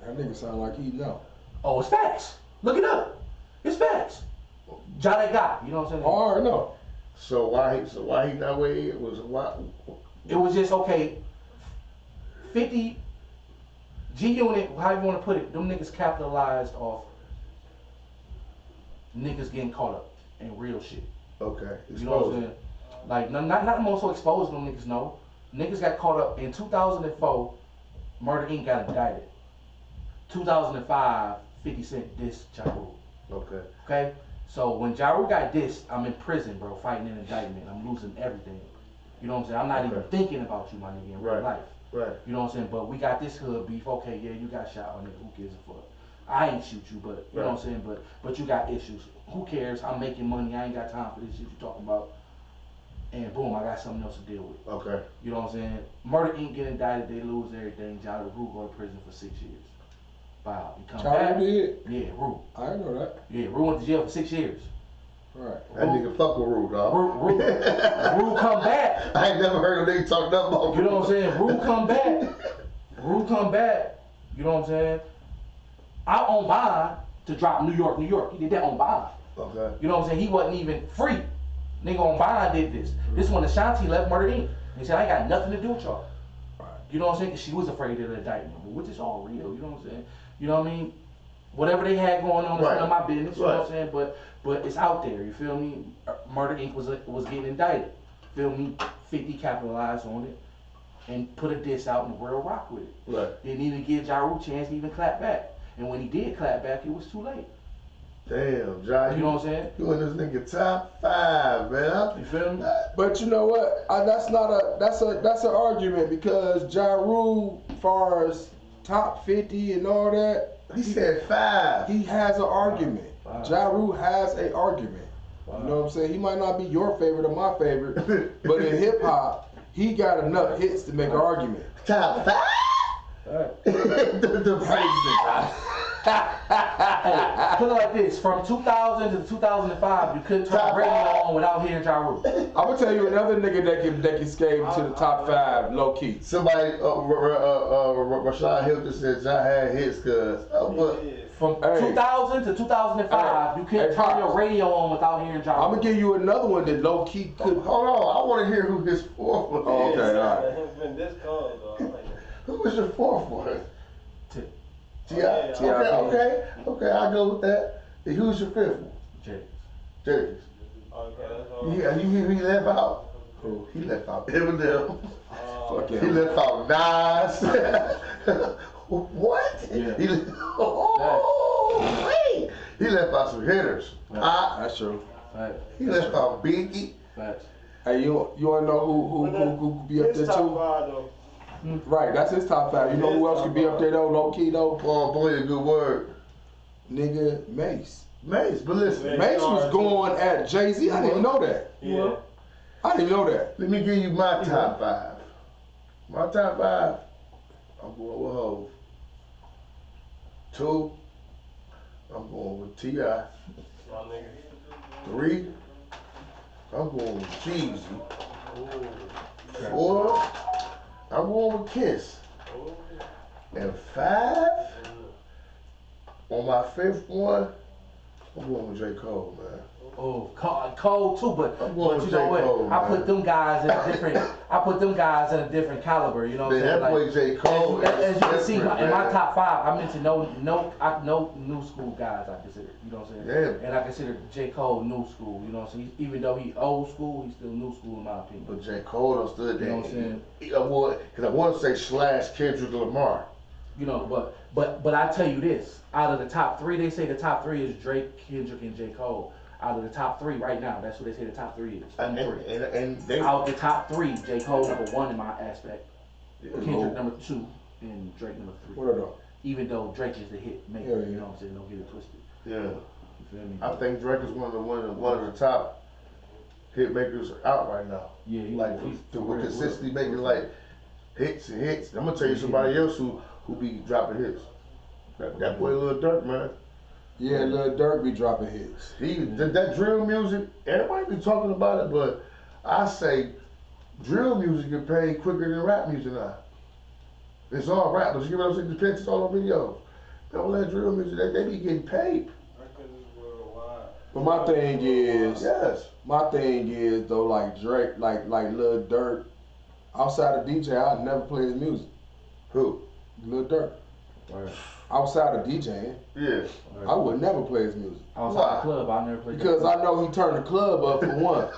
That nigga sound like he know. Oh, it's facts. Look it up. It's facts. Ja that guy. You know what I'm saying? Or no. So why he not where he was? Why? It was just okay. 50 G-Unit, how you want to put it? Them niggas capitalized off niggas getting caught up in real shit. Okay. You know what I'm saying? Like not more so exposed them niggas know. Niggas got caught up in 2004. Murder Inc. got indicted. 2005, 50 Cent dissed Ja Rule. Okay. Okay? So when Ja Rule got dissed, I'm in prison, bro, fighting an indictment. I'm losing everything. You know what I'm saying? I'm not even thinking about you, my nigga, in real life. Right. You know what I'm saying? But we got this hood beef. Okay, yeah, you got shot, my nigga. Who gives a fuck? I ain't shoot you, but you know what I'm saying? But you got issues. Who cares? I'm making money. I ain't got time for this shit you talking about. And boom, I got something else to deal with. Okay. You know what I'm saying? Murder Inc. get indicted, they lose everything. Ja Rule go to prison for 6 years. Wow, he come back. Did? Yeah, Rule. I didn't know that. Yeah, Rule went to jail for 6 years. Right. That nigga fuck with Rule, dog. Rule come back. I ain't never heard a nigga talk nothing about Rule. You know what I'm saying? Rule come back. Rule come back. You know what I'm saying? I on bond to drop New York, New York. He did that on bond. Okay. You know what I'm saying? He wasn't even free. Nigga on bond did this. This when Ashanti left Murder Inc. He said, I ain't got nothing to do with y'all. You know what I'm saying? Because she was afraid of the indictment, which is all real. You know what I'm saying? You know what I mean? Whatever they had going on is none of my business. You know what I'm saying? But it's out there. You feel me? Murder Inc. was getting indicted. Feel me? 50 capitalized on it and put a diss out and the world rock with it. Right. Didn't even give Ja Rule a chance to even clap back. And when he did clap back, it was too late. Damn, Ja. You know what I'm saying? You in this nigga top 5, man. You feel me? But you know what? That's an argument because Ja Rule, far as top 50 and all that, He said 5. he has an argument. Wow. Ja Rule has an argument. Wow. You know what I'm saying? He might not be your favorite or my favorite, but in hip hop, he got enough hits to make an argument. Top 5? Right. the Hey, put it like this: from 2000 to 2005, you couldn't turn the radio on without hearing Ja Rule. I'm gonna tell you another nigga that can scale to the top 5 low key. Somebody, Rashad Hilton said Ja had hits, cuz. From 2000 to 2005, you couldn't turn your radio on without hearing Ja Rule. I'm gonna give you another one that low key could. Hold on, I want to hear who his fourth one is. Oh, okay, all right. It's been this cold, though. Who was your fourth one? Yeah. Okay, I'll go with that. And who's your fifth one? James. James. Okay, that's all. Yeah, you hear he left out? Who? He left out Eminem. Fuck He him. left out Nas. What? Yeah. Wait. He left out some hitters. That's true. Right. He left out Biggie. Facts. Hey, you wanna know who could be up there It's top too? 5, though. Right, that's his top 5. You know who else could be up there though, low key though? Boy, a good word. Nigga, Mace. Mace, but listen. Mace was going at Jay-Z. I didn't even know that. Yeah. I didn't even know that. Let me give you my top 5. My top 5. I'm going with Hov. 2. I'm going with T.I. My nigga. 3. I'm going with Cees. 4. I'm going with Kiss. And 5. On my 5th one, I'm going with J. Cole, man. Oh, Cole too, but I'm going you with know J. what? Cole, I man. put them guys in a different. I put them guys in a different caliber. You know what I'm Man, saying? that boy J. Cole As you can see, different, in my man. top 5, I mentioned no new school guys. I consider, you know what I'm saying? Yeah. And I consider J. Cole new school. You know what I'm saying? Even though he old school, he's still new school in my opinion. But J. Cole done stood there. You know what I'm saying? Because I want to say slash Kendrick Lamar. You know, but I tell you this: out of the top 3, they say the top 3 is Drake, Kendrick, and J. Cole. out of the top 3 right now, that's what they say the top 3 is. And they Out the top 3, J. Cole number 1 in my aspect, Kendrick Cole. number 2, and Drake number 3. What are those? Even though Drake is the hit maker, Yeah, yeah. you know what I'm saying? Don't get it twisted. yeah. You feel me? I think Drake is one of the top hit makers out right now. Yeah, Like he's to real, consistently real. making like hits and hits. I'm gonna tell you somebody else who be dropping hits. That boy Lil Durk, man. Yeah, Lil Durk be dropping hits. That drill music, everybody be talking about it, but I say drill music get paid quicker than rap music now. It's all rap, but you get what I'm saying? Depends, it's all on videos. All that drill music, they be getting paid. But my thing is, Yes. though, like Drake, like Lil Durk, outside of DJ, I'd never play his music. Who? Lil Durk. Right. Outside of DJing, Yeah. I would never play his music. Outside the club, I never played Because I know he turned the club up for one.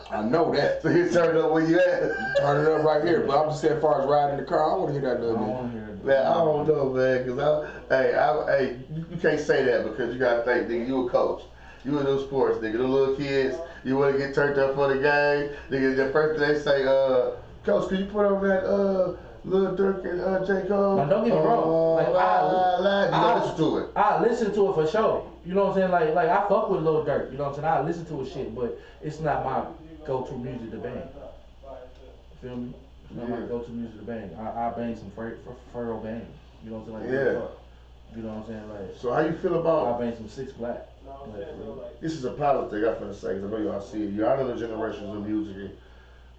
I know that. So he turned up where you at? Turn it up right here. But I'm just saying, as far as riding the car, I want to hear that I little don't bit. want to hear it. Man, I don't know, man, cause you can't say that because you gotta think, nigga, you a coach. You in those sports, nigga. The little kids, you wanna get turned up for the game. Nigga, the first thing they say, Coach, can you put on that, Lil Durk and J. Cole? Now, don't get me wrong. Like, you gotta listen to it. I listen to it for sure. You know what I'm saying? Like I fuck with Lil Durk. You know what I'm saying? I listen to his shit, but it's not my go-to music to bang. Feel me? It's not my go-to music to bang. I bang some Furrow bang. You know what I'm saying? Like, Yeah. You know what I'm saying? Like, So how you feel I about, bang some 6 Black. this is a positive thing I'm finna say, cause I know y'all see it. Y'all know the generations of music, and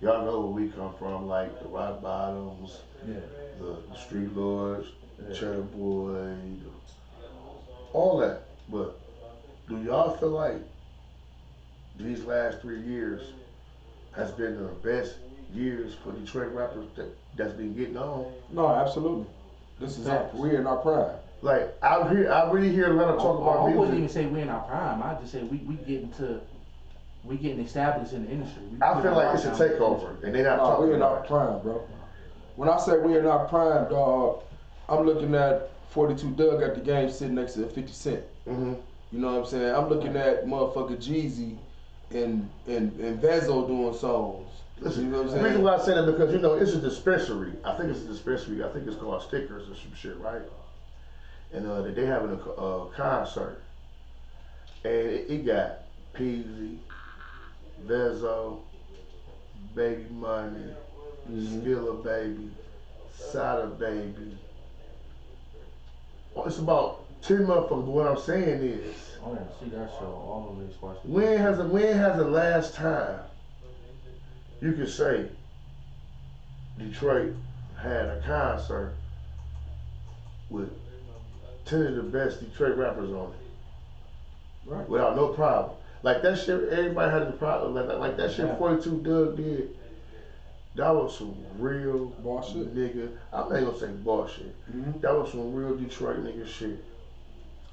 y'all know where we come from, like the Rock Bottoms, Yeah. the Street Lords, Yeah. Cheddar Boy, all that. But do y'all feel like these last 3 years has been the best years for Detroit rappers that's been getting on? No, absolutely. This is we're in our prime. Like I really hear a lot of talk about I wouldn't music. even say we're in our prime. I just say we getting established in the industry. I feel like it's a takeover, and they not No, talking we're in our about it. prime, bro. When I say we're in our prime, dog, I'm looking at 42 Doug at the game sitting next to 50 Cent. Mm-hmm. You know what I'm saying? I'm looking at motherfucker Jeezy and Vezo doing songs. Listen, You know what I'm the saying? reason why I say that because it's a dispensary. I think it's a dispensary. I think it's called Stickers or some shit, right? And they having a concert, and it got Peasy, Vezo, Baby Money, Skilla Baby, Sada Baby. Well, it's about 10 motherfuckers. But what I'm saying is, I want to see that show. All of them squash. when has the last time you could say Detroit had a concert with 10 of the best Detroit rappers on it? Right. Without no problem. Like that shit, everybody had a problem. Like that shit 42 Doug did. That was some real Ball shit. nigga. I'm not gonna say bullshit. That was some real Detroit nigga shit.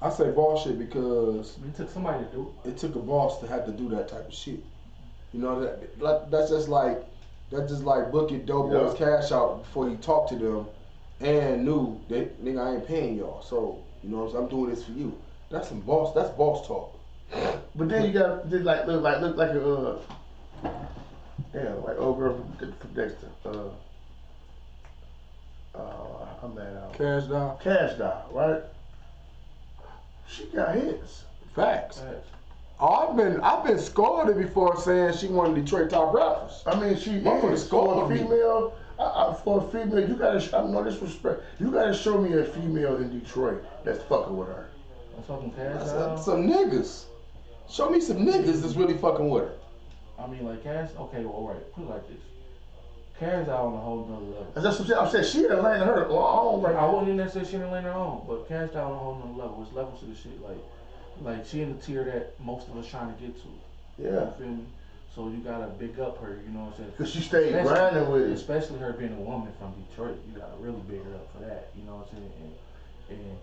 I say bullshit because It took somebody to do it. it took a boss to have to do that type of shit. You know that's just like booking Doughboy's cash out before he talked to them and knew that nigga I ain't paying y'all. So you know what I'm saying? I'm doing this for you. That's boss talk. But then you got look like a like old girl from Dexter. I'm mad out. Cash down. Cash Doll, right? She got hits. Facts. Oh, I've been scolded before saying she one of Detroit top rappers. I mean, she Motherfucker is scored for a me. female. For a female, you gotta. I'm no disrespect. You gotta show me a female in Detroit that's fucking with her. I'm fucking Cash Some, Doll. some niggas. Show me some niggas that's really fucking with her. I mean, like Cash. Okay, well, alright. Put it like this. Cash Doll on a whole nother level. That's what I'm saying. She done landed her own right I now. wouldn't even necessarily she didn't land her own, but Cash Doll on a whole nother level. There's levels to the shit. Like she in the tier that most of us trying to get to. Yeah. You feel me? So you gotta big up her. You know what I'm saying? Cause she stayed Especially- grinding with it. Especially her being a woman from Detroit, you gotta really big her up for that. You know what I'm saying? And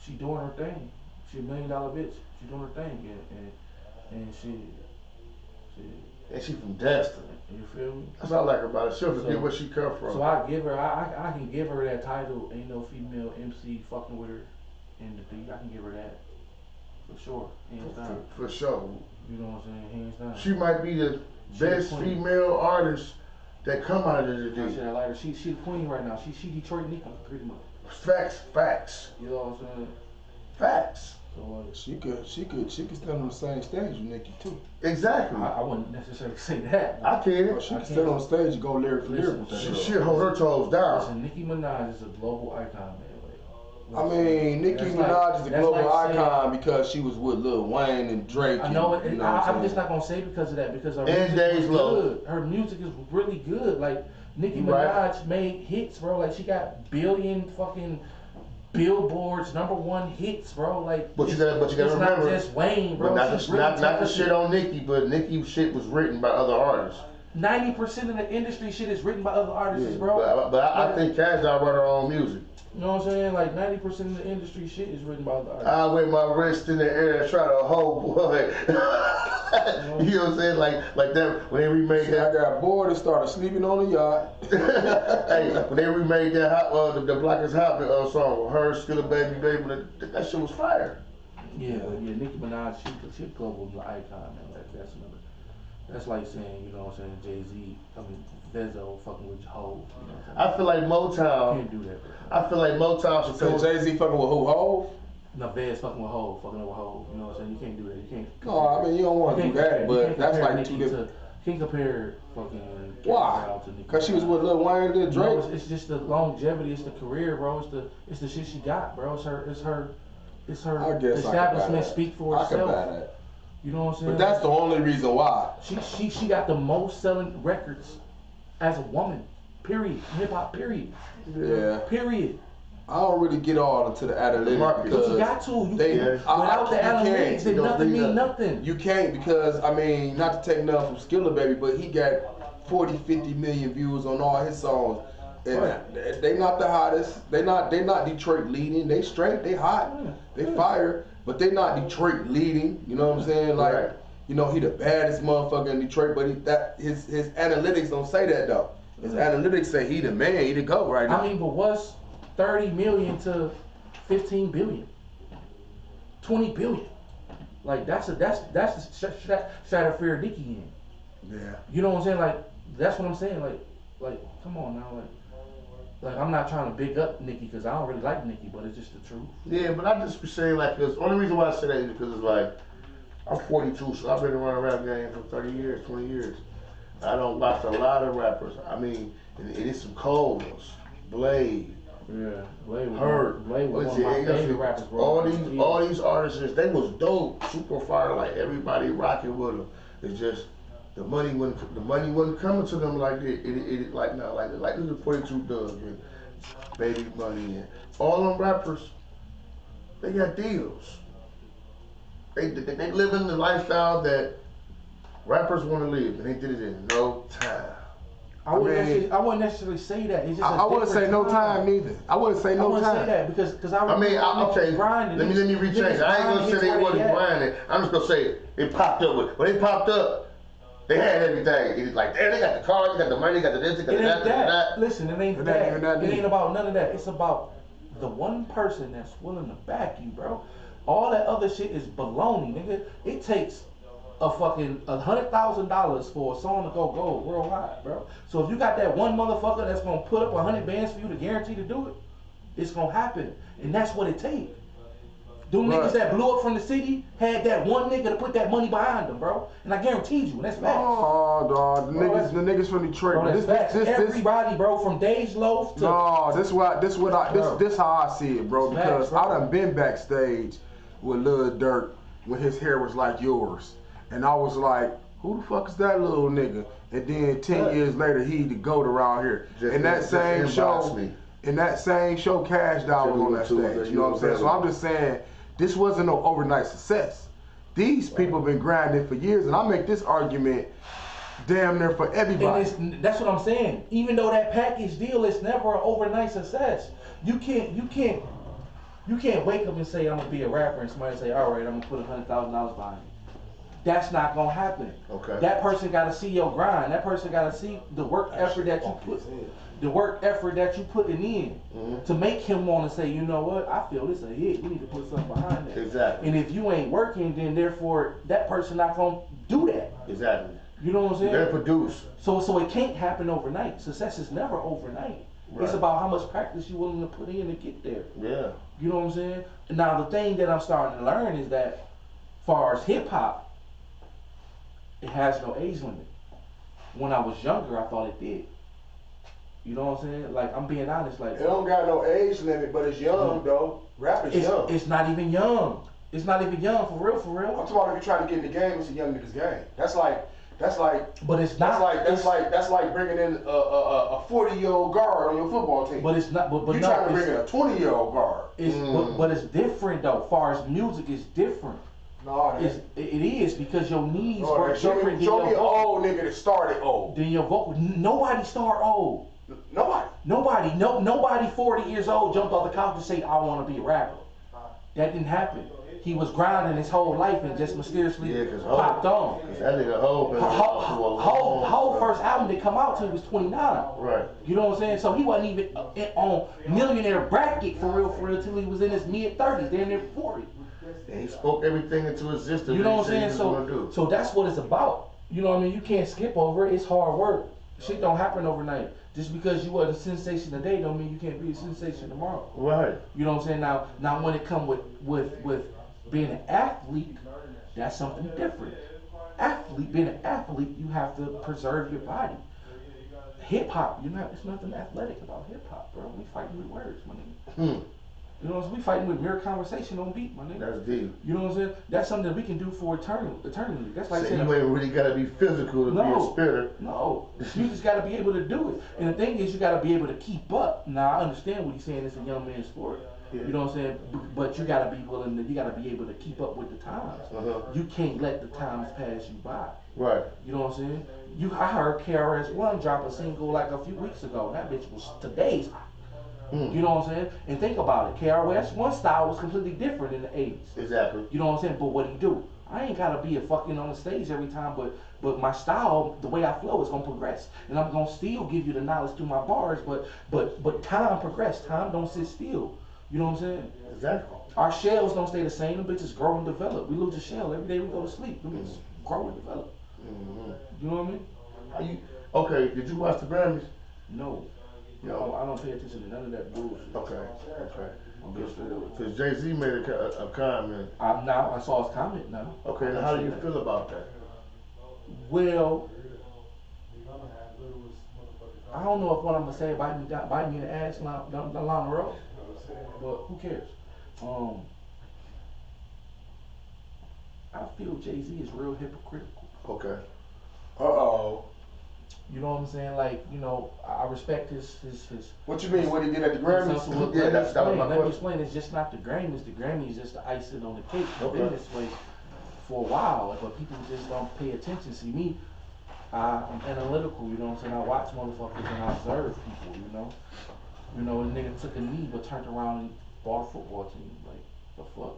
she doing her thing. She $1 million bitch. She doing her thing, and she. And she from Destin. You feel me? That's what I like about it. She'll forget So- where she come from. So I give her, I can give her that title. Ain't no female MC fucking with her in the beat. I can give her that. For sure. Hands down. For sure. You know what I'm saying? Hands down. She might be the best female artist that come out of the I D. said I like her. She the queen right now. She Detroit Nicki pretty much. Facts. You know what I'm saying? Facts. So She could stand on the same stage with Nicki too. Exactly. I wouldn't necessarily say that. I can. She can stand on the stage and go lyric for lyric with that girl. She hold her toes down. Listen, Nicki Minaj is a global icon, man. I mean, Nicki Minaj is a global icon because she was with Lil Wayne and Drake. I know it. You know I'm just not gonna say because of that because her And music Days is Low. good. Her music is really good. Like Nicki Right. Minaj made hits, bro. Like she got billion fucking billboards #1 hits, bro. Like But you gotta it's remember, not just Wayne, bro. but She's really not the talented. shit on Nicki, but Nicki shit was written by other artists. 90% of the industry shit is written by other artists, bro. But I think Cash Doll wrote her own music. You know what I'm saying? Like 90% of the industry shit is written by other artists. I with my wrist in the air, try to hold boy. You know what I'm saying? Like that when they remade See, I that. got bored and started sleeping on the yacht. Hey, when they remade that the Black is Hot song, her still a baby, that shit was fire. Yeah, Nicki Minaj, she a global icon, man. That's like saying, you know what I'm saying, Jay-Z, I mean, Bezos fucking with Hov, you know what I'm saying? I feel like You Motown. can't do that, bro. I feel like Motown should So come. Jay-Z fucking with who? Hov? No, Vez fucking with Hov, fucking over Hov, you know what I'm saying? You can't do that, you can't. No, I mean you don't want to do that, but that's like two different. You can't compare fucking Why? Gal to Nicki Cause she was with Lil Wayne, then No, Drake. it's just the longevity, it's the career, bro. It's the shit she got, bro. It's her I guess I can buy establishment that. speak for I can buy herself. that. You know what I'm saying? But that's the only reason why. She got the most selling records as a woman. Period. Hip hop. Period. Yeah. Period. I don't really get all into the analytics because But you got to. You they, can't. Without the analytics, then nothing mean nothing. You can't because, I mean, not to take nothing from Skilla Baby, but he got 40, 50 million views on all his songs. And Right. they not the hottest. They not Detroit leading. They straight. They hot. They fire. But they not Detroit leading. You know what I'm saying? Like, Right. you know, he the baddest motherfucker in Detroit. But his analytics don't say that though. His analytics say he the man. He the GOAT right now. I mean, but what's 30 million to 15 billion? 20 billion. Like that's the stratosphere Nicki in. Yeah. You know what I'm saying? Like that's what I'm saying. Like come on now. Like I'm not trying to big up Nicki because I don't really like Nicki, but it's just the truth. Yeah, but I just be saying like this. Only reason why I say that is because it's like I'm 42, so I've been around the rap game for 30 years, 20 years. I don't watch a lot of rappers. I mean, and it's some cold ones. Blade, Yeah, Blade was Hurt. one of my Listen, favorite rappers, bro. all these artists, they was dope, super fire, like everybody rocking with them. It's just the money wasn't coming to them like it like now, like this is 42 Doug and Baby Money and all them rappers. They got deals. They living the lifestyle that rappers want to live, and they did it in no time. I wouldn't necessarily say that. It's just I wouldn't say no time neither. I wouldn't say no I wouldn't time. say that because Okay, grinding. let me rephrase. I ain't gonna say they wasn't grinding. I'm just gonna say it popped up. When they popped up, they had everything. It was like, damn, they got the cars, they got the money, they got the this, they got It the ain't that. that. Listen, it ain't It ain't that. even that It deep. ain't about none of that. It's about the one person that's willing to back you, bro. All that other shit is baloney, nigga. It takes a fucking $100,000 for a song to go gold worldwide, bro. So if you got that one motherfucker that's gonna put up 100 bands for you to guarantee to do it, it's gonna happen, and that's what it takes. Them niggas that blew up from the city had that one nigga to put that money behind them, bro. And I guaranteed you, and that's facts. Oh, dog, the niggas from Detroit. Bro, that's facts. Everybody, bro, from Days Loaf to No, this how I see it, bro. Facts, Because bro. I done been backstage with Lil Durk when his hair was like yours, and I was like, who the fuck is that little nigga? And then 10 years later, he the GOAT around here. In that same show, Cash Doll was on that stage. You know what I'm saying? So I'm just saying, this wasn't no overnight success. These people been grinding for years, and I make this argument damn near for everybody. And that's what I'm saying. Even though that package deal is never an overnight success, you can't wake up and say I'm gonna be a rapper and somebody say, all right, I'm gonna put $100,000 behind you. That's not gonna happen. Okay. That person gotta see your grind. That person gotta see the work effort that you put. the work effort that you putting in to make him want to say, you know what, I feel this a hit. We need to put something behind that. Exactly. And if you ain't working, then therefore that person not gonna do that. Exactly. You know what I'm saying? You better produce. So it can't happen overnight. Success is never overnight. Right. It's about how much practice you're willing to put in to get there. Yeah. You know what I'm saying? Now the thing that I'm starting to learn is that, far as hip hop, it has no age limit. When I was younger, I thought it did. You know what I'm saying? Like, I'm being honest. Like, It don't got no age limit, but it's young though. Rap is young. it's not even young. It's not even young, for real, for I'm real. talking about if you're trying to get in the game, it's a young nigga's game. That's like. But it's not. That's like bringing in a 40-year-old guard on your football team. But it's not. But you no, trying to bring in a 20-year-old guard. It's but it's different though. Far as music is different. No, It is because your needs no, work show different me than an your vocal. old nigga that started old. Than your vocal. Nobody start old. Nobody. Nobody 40 years old jumped off the couch and say, I want to be a rapper. That didn't happen. He was grinding his whole life and just mysteriously popped on. Cause that nigga Whole first album that come out to was 29. Right. You know what I'm saying? So he wasn't even on millionaire bracket for real till he was in his mid 30s, damn near 40. And he spoke everything into existence. You know what I'm saying? So that's what it's about. You know what I mean? You can't skip over it. It's hard work. Shit don't happen overnight. Just because you are a sensation today don't mean you can't be a sensation tomorrow. Right. You know what I'm saying? Now when it comes with being an athlete, that's something different. Being an athlete, you have to preserve your body. Hip hop, there's nothing athletic about hip hop, bro. We fighting with words, my nigga. You know what I'm saying? We fighting with mere conversation on beat, my nigga. That's deep. You know what I'm saying? That's something that we can do for eternity. That's like so saying you ain't really gotta be physical to be a spitter. No, you just gotta be able to do it. And the thing is, you gotta be able to keep up. Now I understand what he's saying. It's a young man's sport. Yeah. You know what I'm saying? But you gotta be willing to. You gotta be able to keep up with the times. You can't let the times pass you by. Right. You know what I'm saying? I heard KRS-One drop a single like a few weeks ago. That bitch was today's. You know what I'm saying? And think about it. KRS-One style was completely different in the 80s. Exactly. You know what I'm saying? But what he do? I ain't gotta be a fucking on the stage every time, but my style, the way I flow is gonna progress. And I'm gonna still give you the knowledge through my bars, but time progress. Time don't sit still. You know what I'm saying? Exactly. Our shells don't stay the same. Them bitches grow and develop. We lose a shell every day we go to sleep. Them bitches grow and develop. You know what I mean? Okay, did you watch the Grammys? No. No, I don't pay attention to none of that bullshit. Okay. I'm just straight up. Because Jay-Z made a comment. I saw his comment now. Okay, and how do you feel about that? Well, I don't know if what I'm gonna say bite me in the ass down the road, but who cares? I feel Jay-Z is real hypocritical. Okay. You know what I'm saying? Like, you know, I respect his. What you mean? What he did at the Grammys? Yeah, that was my question. Let me explain. It's just not the Grammys. The Grammys is just the icing on the cake. It's been this way for a while, but people just don't pay attention. See me, I'm analytical. You know what I'm saying? I watch motherfuckers and I observe people. You know, the nigga took a knee but turned around and bought a football team. Like, the fuck?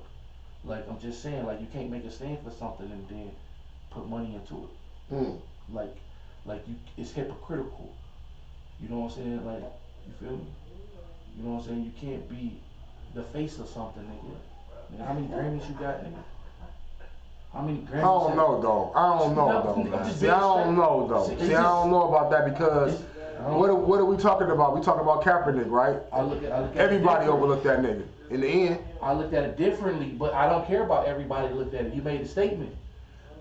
Like, I'm just saying, like, you can't make a stand for something and then put money into it. Like it's hypocritical. You know what I'm saying? Like, you feel me? You know what I'm saying? You can't be the face of something, nigga. How many Grammys you got, nigga? How many Grammys? I don't know though. I don't know about that because what are we talking about? We talking about Kaepernick, right? Everybody overlooked that nigga. In the end, I looked at it differently, but I don't care about everybody that looked at it. You made a statement.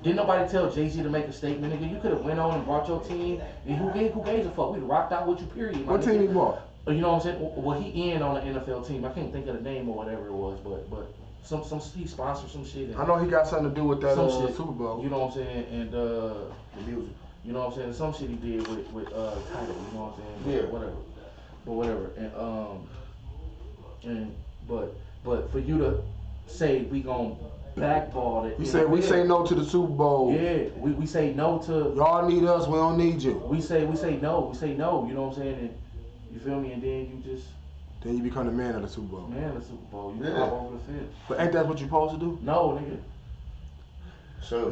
Didn't nobody tell Jay-Z to make a statement, nigga? You could have went on and brought your team, and who gave a fuck? We'd rocked out with you, period. What team he bought? You know what I'm saying? Well, he in on an NFL team. I can't think of the name or whatever it was, but he sponsored some shit. I know he got something to do with that Super Bowl. You know what I'm saying? And the music. You know what I'm saying? Some shit he did with Tidal. You know what I'm saying? Yeah. Whatever. But for you to say we gonna blackball it. We say no to the Super Bowl. Yeah, we say no to. Y'all need us, we don't need you. We say no. You know what I'm saying? And you feel me? And then then you become the man of the Super Bowl. Man of the Super Bowl. You hop over the fence. But ain't that what you supposed to do? No, nigga. So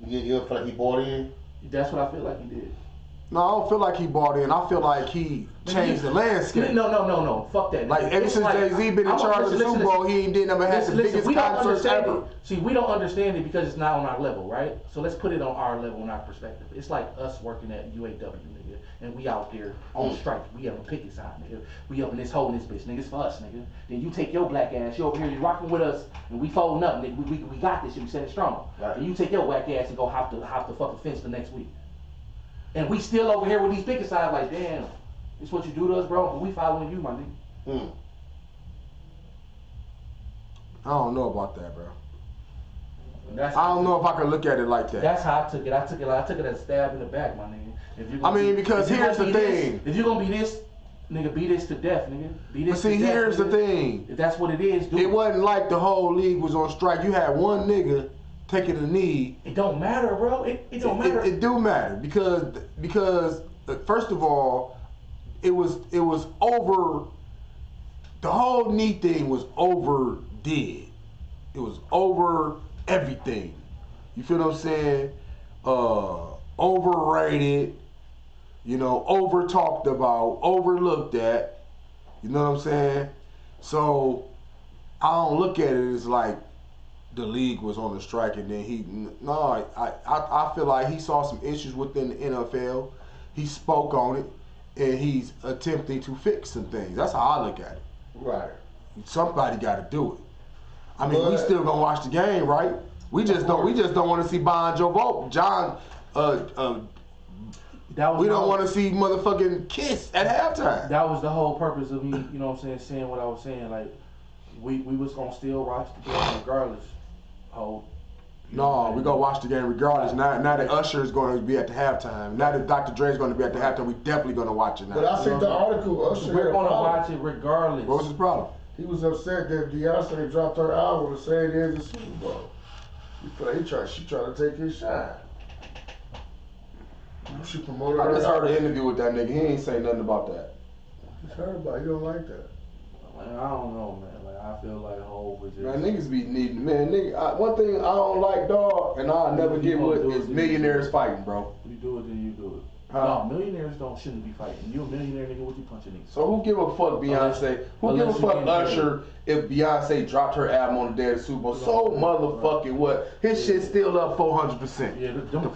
you don't feel like he bought in? That's what I feel like he did. No, I don't feel like he bought in. I feel like he changed the landscape. No. Fuck that. Like ever since Jay-Z been in charge of the Super Bowl, he ain't never had the biggest concerts ever. See, we don't understand it because it's not on our level, right? So let's put it on our level and our perspective. It's like us working at UAW, nigga, and we out there on strike. We have a picket sign, nigga. We up in this hole in this bitch, nigga. It's for us, nigga. Then you take your black ass, you over here, you rocking with us, and we folding up, nigga. We got this shit. We set it strong. Right. And you take your whack ass and go hop the fucking fence the next week. And we still over here with these picket signs like, damn, this what you do to us, bro? But we following you, my nigga. I don't know about that, bro. I don't know if I can look at it like that. That's how I took it. I took it as a stab in the back, my nigga. Because here's the thing. If you're gonna be this, nigga, be this to death, nigga. Be this to death. But see, here's the thing. If that's what it is, do it. It wasn't like the whole league was on strike. You had one nigga taking a knee. It don't matter, bro. It don't matter. It do matter because first of all, it was over. The whole knee thing was overdid. It was over everything. You feel what I'm saying? Overrated. You know, over talked about, overlooked at. You know what I'm saying? So I don't look at it as like the league was on the strike and then I feel like he saw some issues within the NFL. He spoke on it and he's attempting to fix some things. That's how I look at it. Right. Somebody got to do it. I mean, we still gonna watch the game, right? We just don't want to see Bon Jovi. We don't want to see motherfucking Kiss at halftime. That was the whole purpose of me, you know what I'm saying what I was saying. Like, we was gonna still watch the game regardless. No, we gonna watch the game regardless. Now that Usher is gonna be at the halftime. Now that Dr. Dre is gonna be at the halftime, we definitely gonna watch it now. But I think the article, Usher, we're gonna watch it regardless. What was his problem? He was upset that Beyonce dropped her album the same day as the Super Bowl. She tried to take his shine. She promoted her. I just heard an interview with that nigga. He ain't say nothing about that. Just heard about it. He don't like that. Man, I don't know, man. Like, I feel like Hov was just... Man, niggas be needing, man. One thing I don't like, dog, and I'll never get with is millionaires fighting, bro. You do it, then you do it. Huh? No, millionaires shouldn't be fighting. You a millionaire, nigga, what you punching niggas? So who give a fuck Beyonce? Who give a fuck Usher if Beyonce dropped her album on the day of the Super Bowl? So motherfucking what? His shit still up 400%. Yeah, them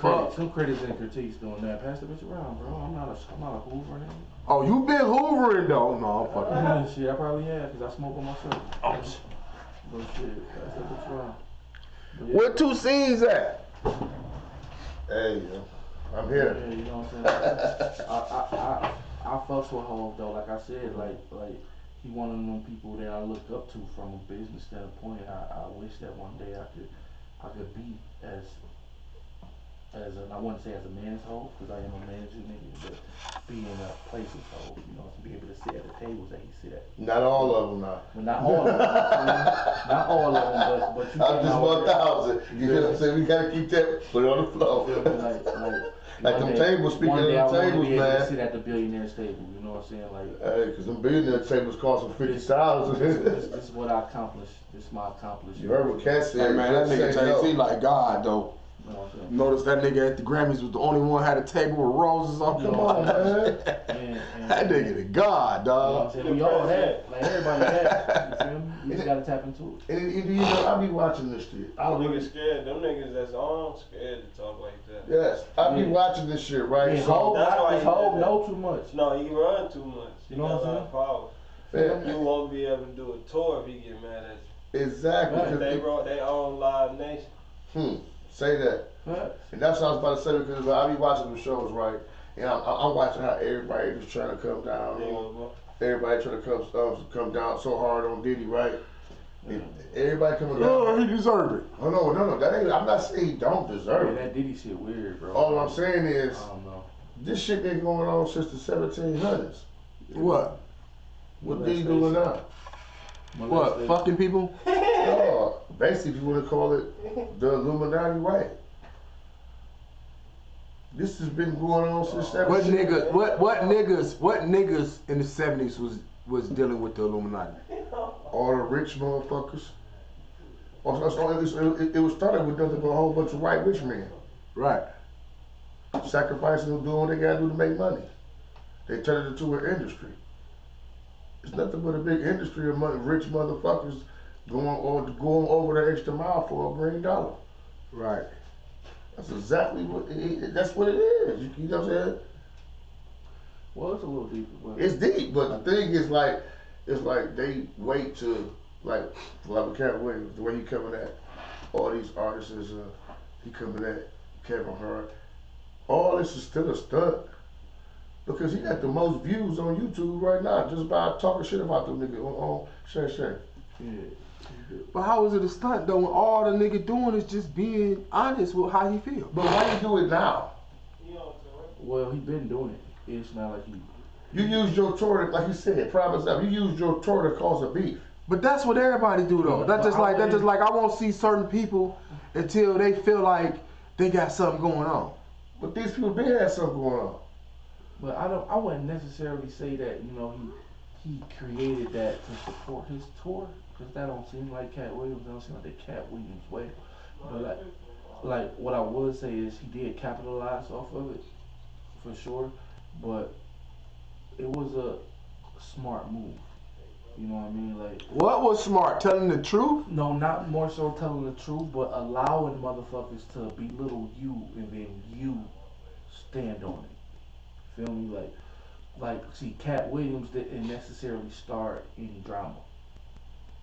critics and critiques doing that. Pass the bitch around, bro. I'm not a Hoover nigga. Oh, you been hoovering though? No, I'm fucking. Shit, I probably have, because I smoke on myself. Oh, shit. Pass that bitch around. Yeah. Where two Cees at? Hey, I'm here. Yeah, you know what I'm saying? I fucks with Hov though. Like I said, like he one of them people that I look up to from a business standpoint. I wish that one day I could be as I wouldn't say as a man's Hov, because I am a manager nigga, but be in a place of Hov, you know, to be able to sit at the tables that he sit at. Not all of them now. Well, not all of them. Not all of them, but you I'm just 1,000. You know what I'm saying? We gotta keep that, put it on the floor. Like them tables, speaking of them tables, man. Sit at the billionaire's table, you know what I'm saying? Like, hey, cause them billionaire tables cost them 50,000. This is what I accomplished. This is my accomplishment. You heard what Cat said? Hey man, that nigga Jay-Z like God though. Notice that nigga at the Grammys was the only one had a table with roses on. Come on, man. That nigga the God, dog. You know we all had, like everybody had. You feel me? You just gotta tap into it. And you know, I be watching this shit. Niggas scared. Them niggas that's on scared to talk like that. Yes, I be watching this shit, right? Yeah, so that's why Hov know too much. No, he run too much. You know what I'm saying? Power. Yeah. You won't be able to do a tour if he get mad at you. Exactly. Right. They brought their own Live Nation. Say that. And that's what I was about to say, because I be watching the shows, right? And I'm watching how everybody is trying to come down. Everybody trying to come down so hard on Diddy, right? And everybody coming down. Oh, he deserved it. Oh no, that ain't. I'm not saying he don't deserve it. That Diddy shit weird, bro. All I'm saying is, I don't know. This shit been going on since the 1700s. What? What Diddy doing now? What? Fucking people? No, basically, if you want to call it the Illuminati, right? This has been going on since 1700s. What niggas in the 70s was dealing with the Illuminati? All the rich motherfuckers. It was started with nothing but a whole bunch of white rich men. Right. sacrificing and doing what they gotta do to make money. They turn it into an industry. It's nothing but a big industry of money, rich motherfuckers going over the extra mile for $1 million. Right. That's exactly that's what it is. You know what I'm saying? Well, it's a little deeper, but It's deep, but the thing is like, it's like they wait to like with Kevin Williams, the way he coming at all these artists is he coming at Kevin Hart. All this is still a stunt because he got the most views on YouTube right now just by talking shit about them niggas on Shay Shay. yeah. But how is it a stunt though when all the nigga doing is just being honest with how he feel? But why you do it now? Well, he been doing it. It's not like he. You used your tour to, like you said, prime example. You used your tour to cause a beef. But that's what everybody do though. That's just like I won't see certain people until they feel like they got something going on. But these people been had something going on. But I wouldn't necessarily say that he created that to support his tour, because that don't seem like Cat Williams. That don't seem like the Cat Williams way. But like what I would say is he did capitalize off of it for sure, but it was a smart move. You know what I mean? Like, What was smart? Telling the truth? no, not more so telling the truth, but allowing motherfuckers to belittle you and then you stand on it. Feel me? Like, see, Cat Williams didn't necessarily start any drama.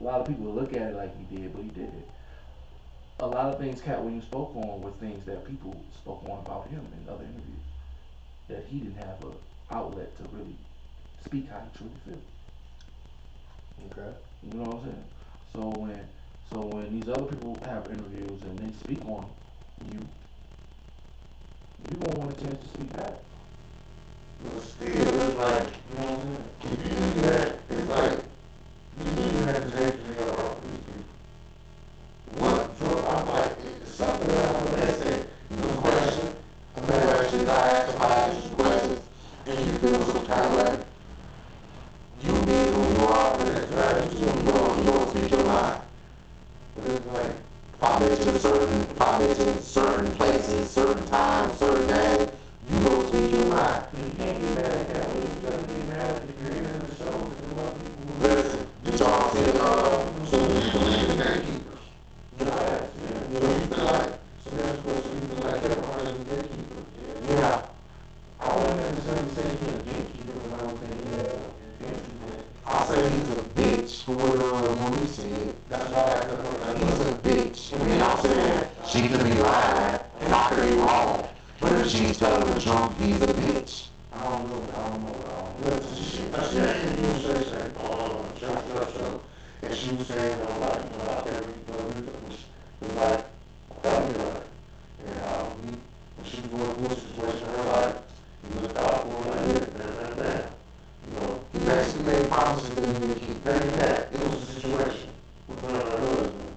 A lot of people look at it like he did, but he didn't. A lot of things Cat Williams spoke on were things that people spoke on about him in other interviews. That he didn't have an outlet to really speak how he truly feels. Okay. You know what I'm saying? So when these other people have interviews and they speak on you, you gonna want a chance to speak back. But still, it's like, You know what I'm saying? if you do that, it's like, you need to have to take me off these people. What? So I'm like, it's something that I'm going to say, no question. I'm going to ask you guys, if I ask you questions, and you feel some kind of like, you being who you are, and that's right, you don't speak your mind. But it's like, if I mention certain places, certain times, certain days, you don't speak your mind. You can't get mad at Cat Williams. You gotta get mad if you're in the show and a lot of people. Listen, did y'all see, so many people in the gatekeepers? You know, you feel like, so that's what you feel like Kevin Hart is a gatekeeper. Yeah. I wouldn't necessarily say he's a gatekeeper, but I would say he's a gatekeeper. I say he's a bitch for what we said. That's why I said he's a bitch. I mean, I'm saying she could be lying and I could be wrong. But if she's telling the truth, he's a bitch. I don't know. That's shit. That's the interview session on show. And she was saying, like, I can't read it was like, formula. And when she was going through a situation in her life, he looked out for her like this, man. You know, he basically made promises that he didn't keep. Then he had, it was a situation with her and her husband.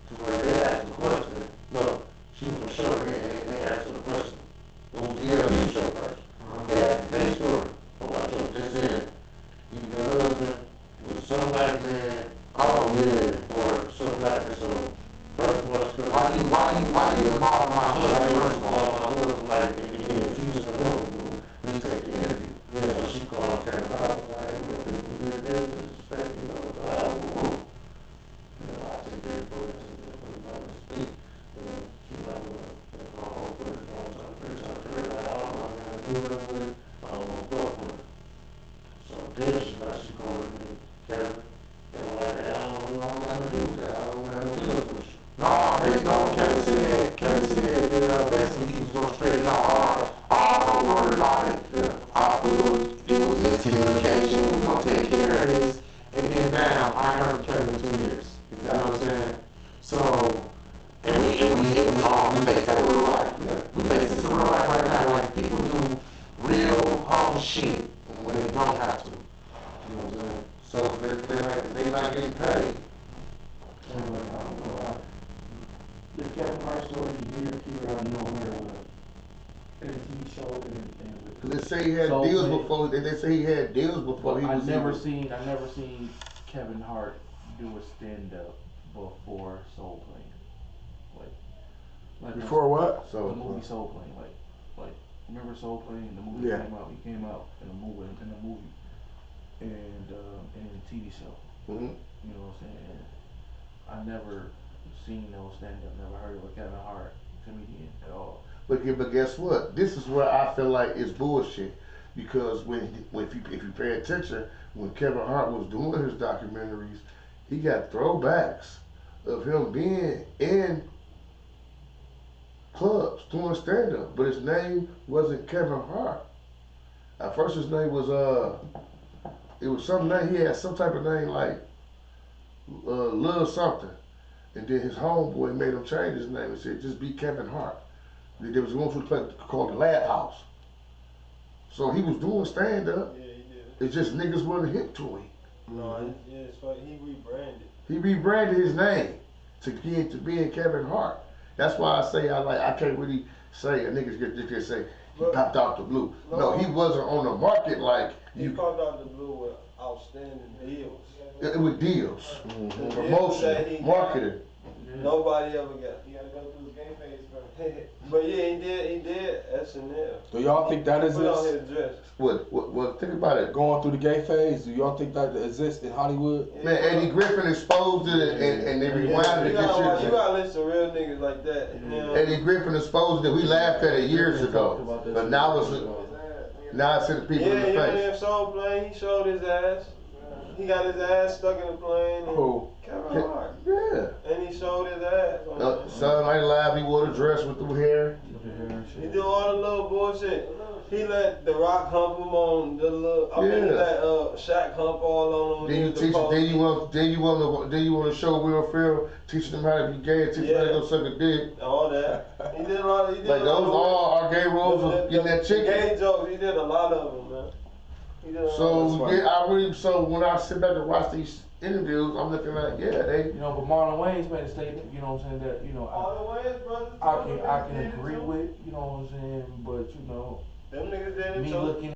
To where they asked the question, look, she was a show and they asked her the question. It was the interview show first. They asked the same story. Just said, your husband was some black man, or some black man, so first of all, why you involve my husband? First of all, my husband, like, if you just know, we take the interview. Yeah, so she called Kevin Hart, like, we did this, you know, I take that for it, I speak, she's like, well, I don't put it on something, I don't know, I do it with it, I don't want to fuck with it. So then she called me, Kevin, and like, I don't know what to do with that. I don't have no deals with you. No, there's no Kevin said, basically he was going to straighten out all the word on it. Yeah. It was miscommunication, we going to take care of this, and then bam, I heard Kevin in 2 years. You know what I'm saying? So, and we face that real life. Yeah. We face this real life right now, like people do real hard shit when they don't have to. You know what I'm saying? So they not getting paid. I don't know. The Kevin Hart story, he did appear out of nowhere with a TV show and Cause they say he had So deals many- before. They say he had deals before he I was. never seen Kevin Hart do a stand up before Soul Plane. Like Before what? the movie Soul Plane, like remember Soul Plane? The movie Yeah. came out. He came out in a movie, and in a TV show. Mhm. You know what I'm saying? I never seen no stand up. Never heard of a Kevin Hart comedian at all. But guess what? This is where I feel like it's bullshit. Because if you pay attention, when Kevin Hart was doing his documentaries, he got throwbacks of him being in clubs doing stand up, but his name wasn't Kevin Hart. At first his name was it was some name, he had some type of name like Lil something. And then his homeboy made him change his name and said, just be Kevin Hart. There was one who played called the Laugh House. So he was doing stand up. Yeah, he did. It's just niggas wasn't hip to him. No, yeah, it's funny. He rebranded. He rebranded his name to being Kevin Hart. That's why I say I can't really say a nigga just say he But- popped out the blue. No, No. he wasn't on the market like He you. popped out the blue with outstanding deals. It was deals, Mhm. Deals that promotion, he got. marketing. Nobody ever got. You gotta go through his game phase first. But yeah, he did SNL. Do y'all think that Put on exists? his dress. What? Think about it. Going through the gay phase, do y'all think that exists in Hollywood? Man, Eddie Griffin exposed it and they rewound You it gotta, this you year. gotta listen to real niggas like that. You know? Eddie Griffin exposed it. We laughed at it years ago, but now it's in the people Yeah, in you the know face. that Soul Plane, he showed his ass. He got his ass stuck in the plane. And Who? Kevin Hart. Yeah. And he showed his ass. On Saturday Night Live, he wore the dress with the hair. He do all the little bullshit. He let The Rock hump him on the little. I mean, he Yeah. let Shaq hump all on him. Then you the teach. pole. Then you want to show Will Ferrell, teaching them how to be gay, and teach them how to go suck a dick. All that. He did a lot. He did Like a those lot all our gay roles of getting that chicken. Gay jokes. He did a lot of them, man. He did a lot of So them. yeah, so when I sit back and watch these interviews, I'm looking like, yeah, they. You know, but Marlon Wayne's made a statement. You know what I'm saying? That you know, All the ways, brothers. I can agree with. You know what I'm saying? But you know, Them niggas did it me too. looking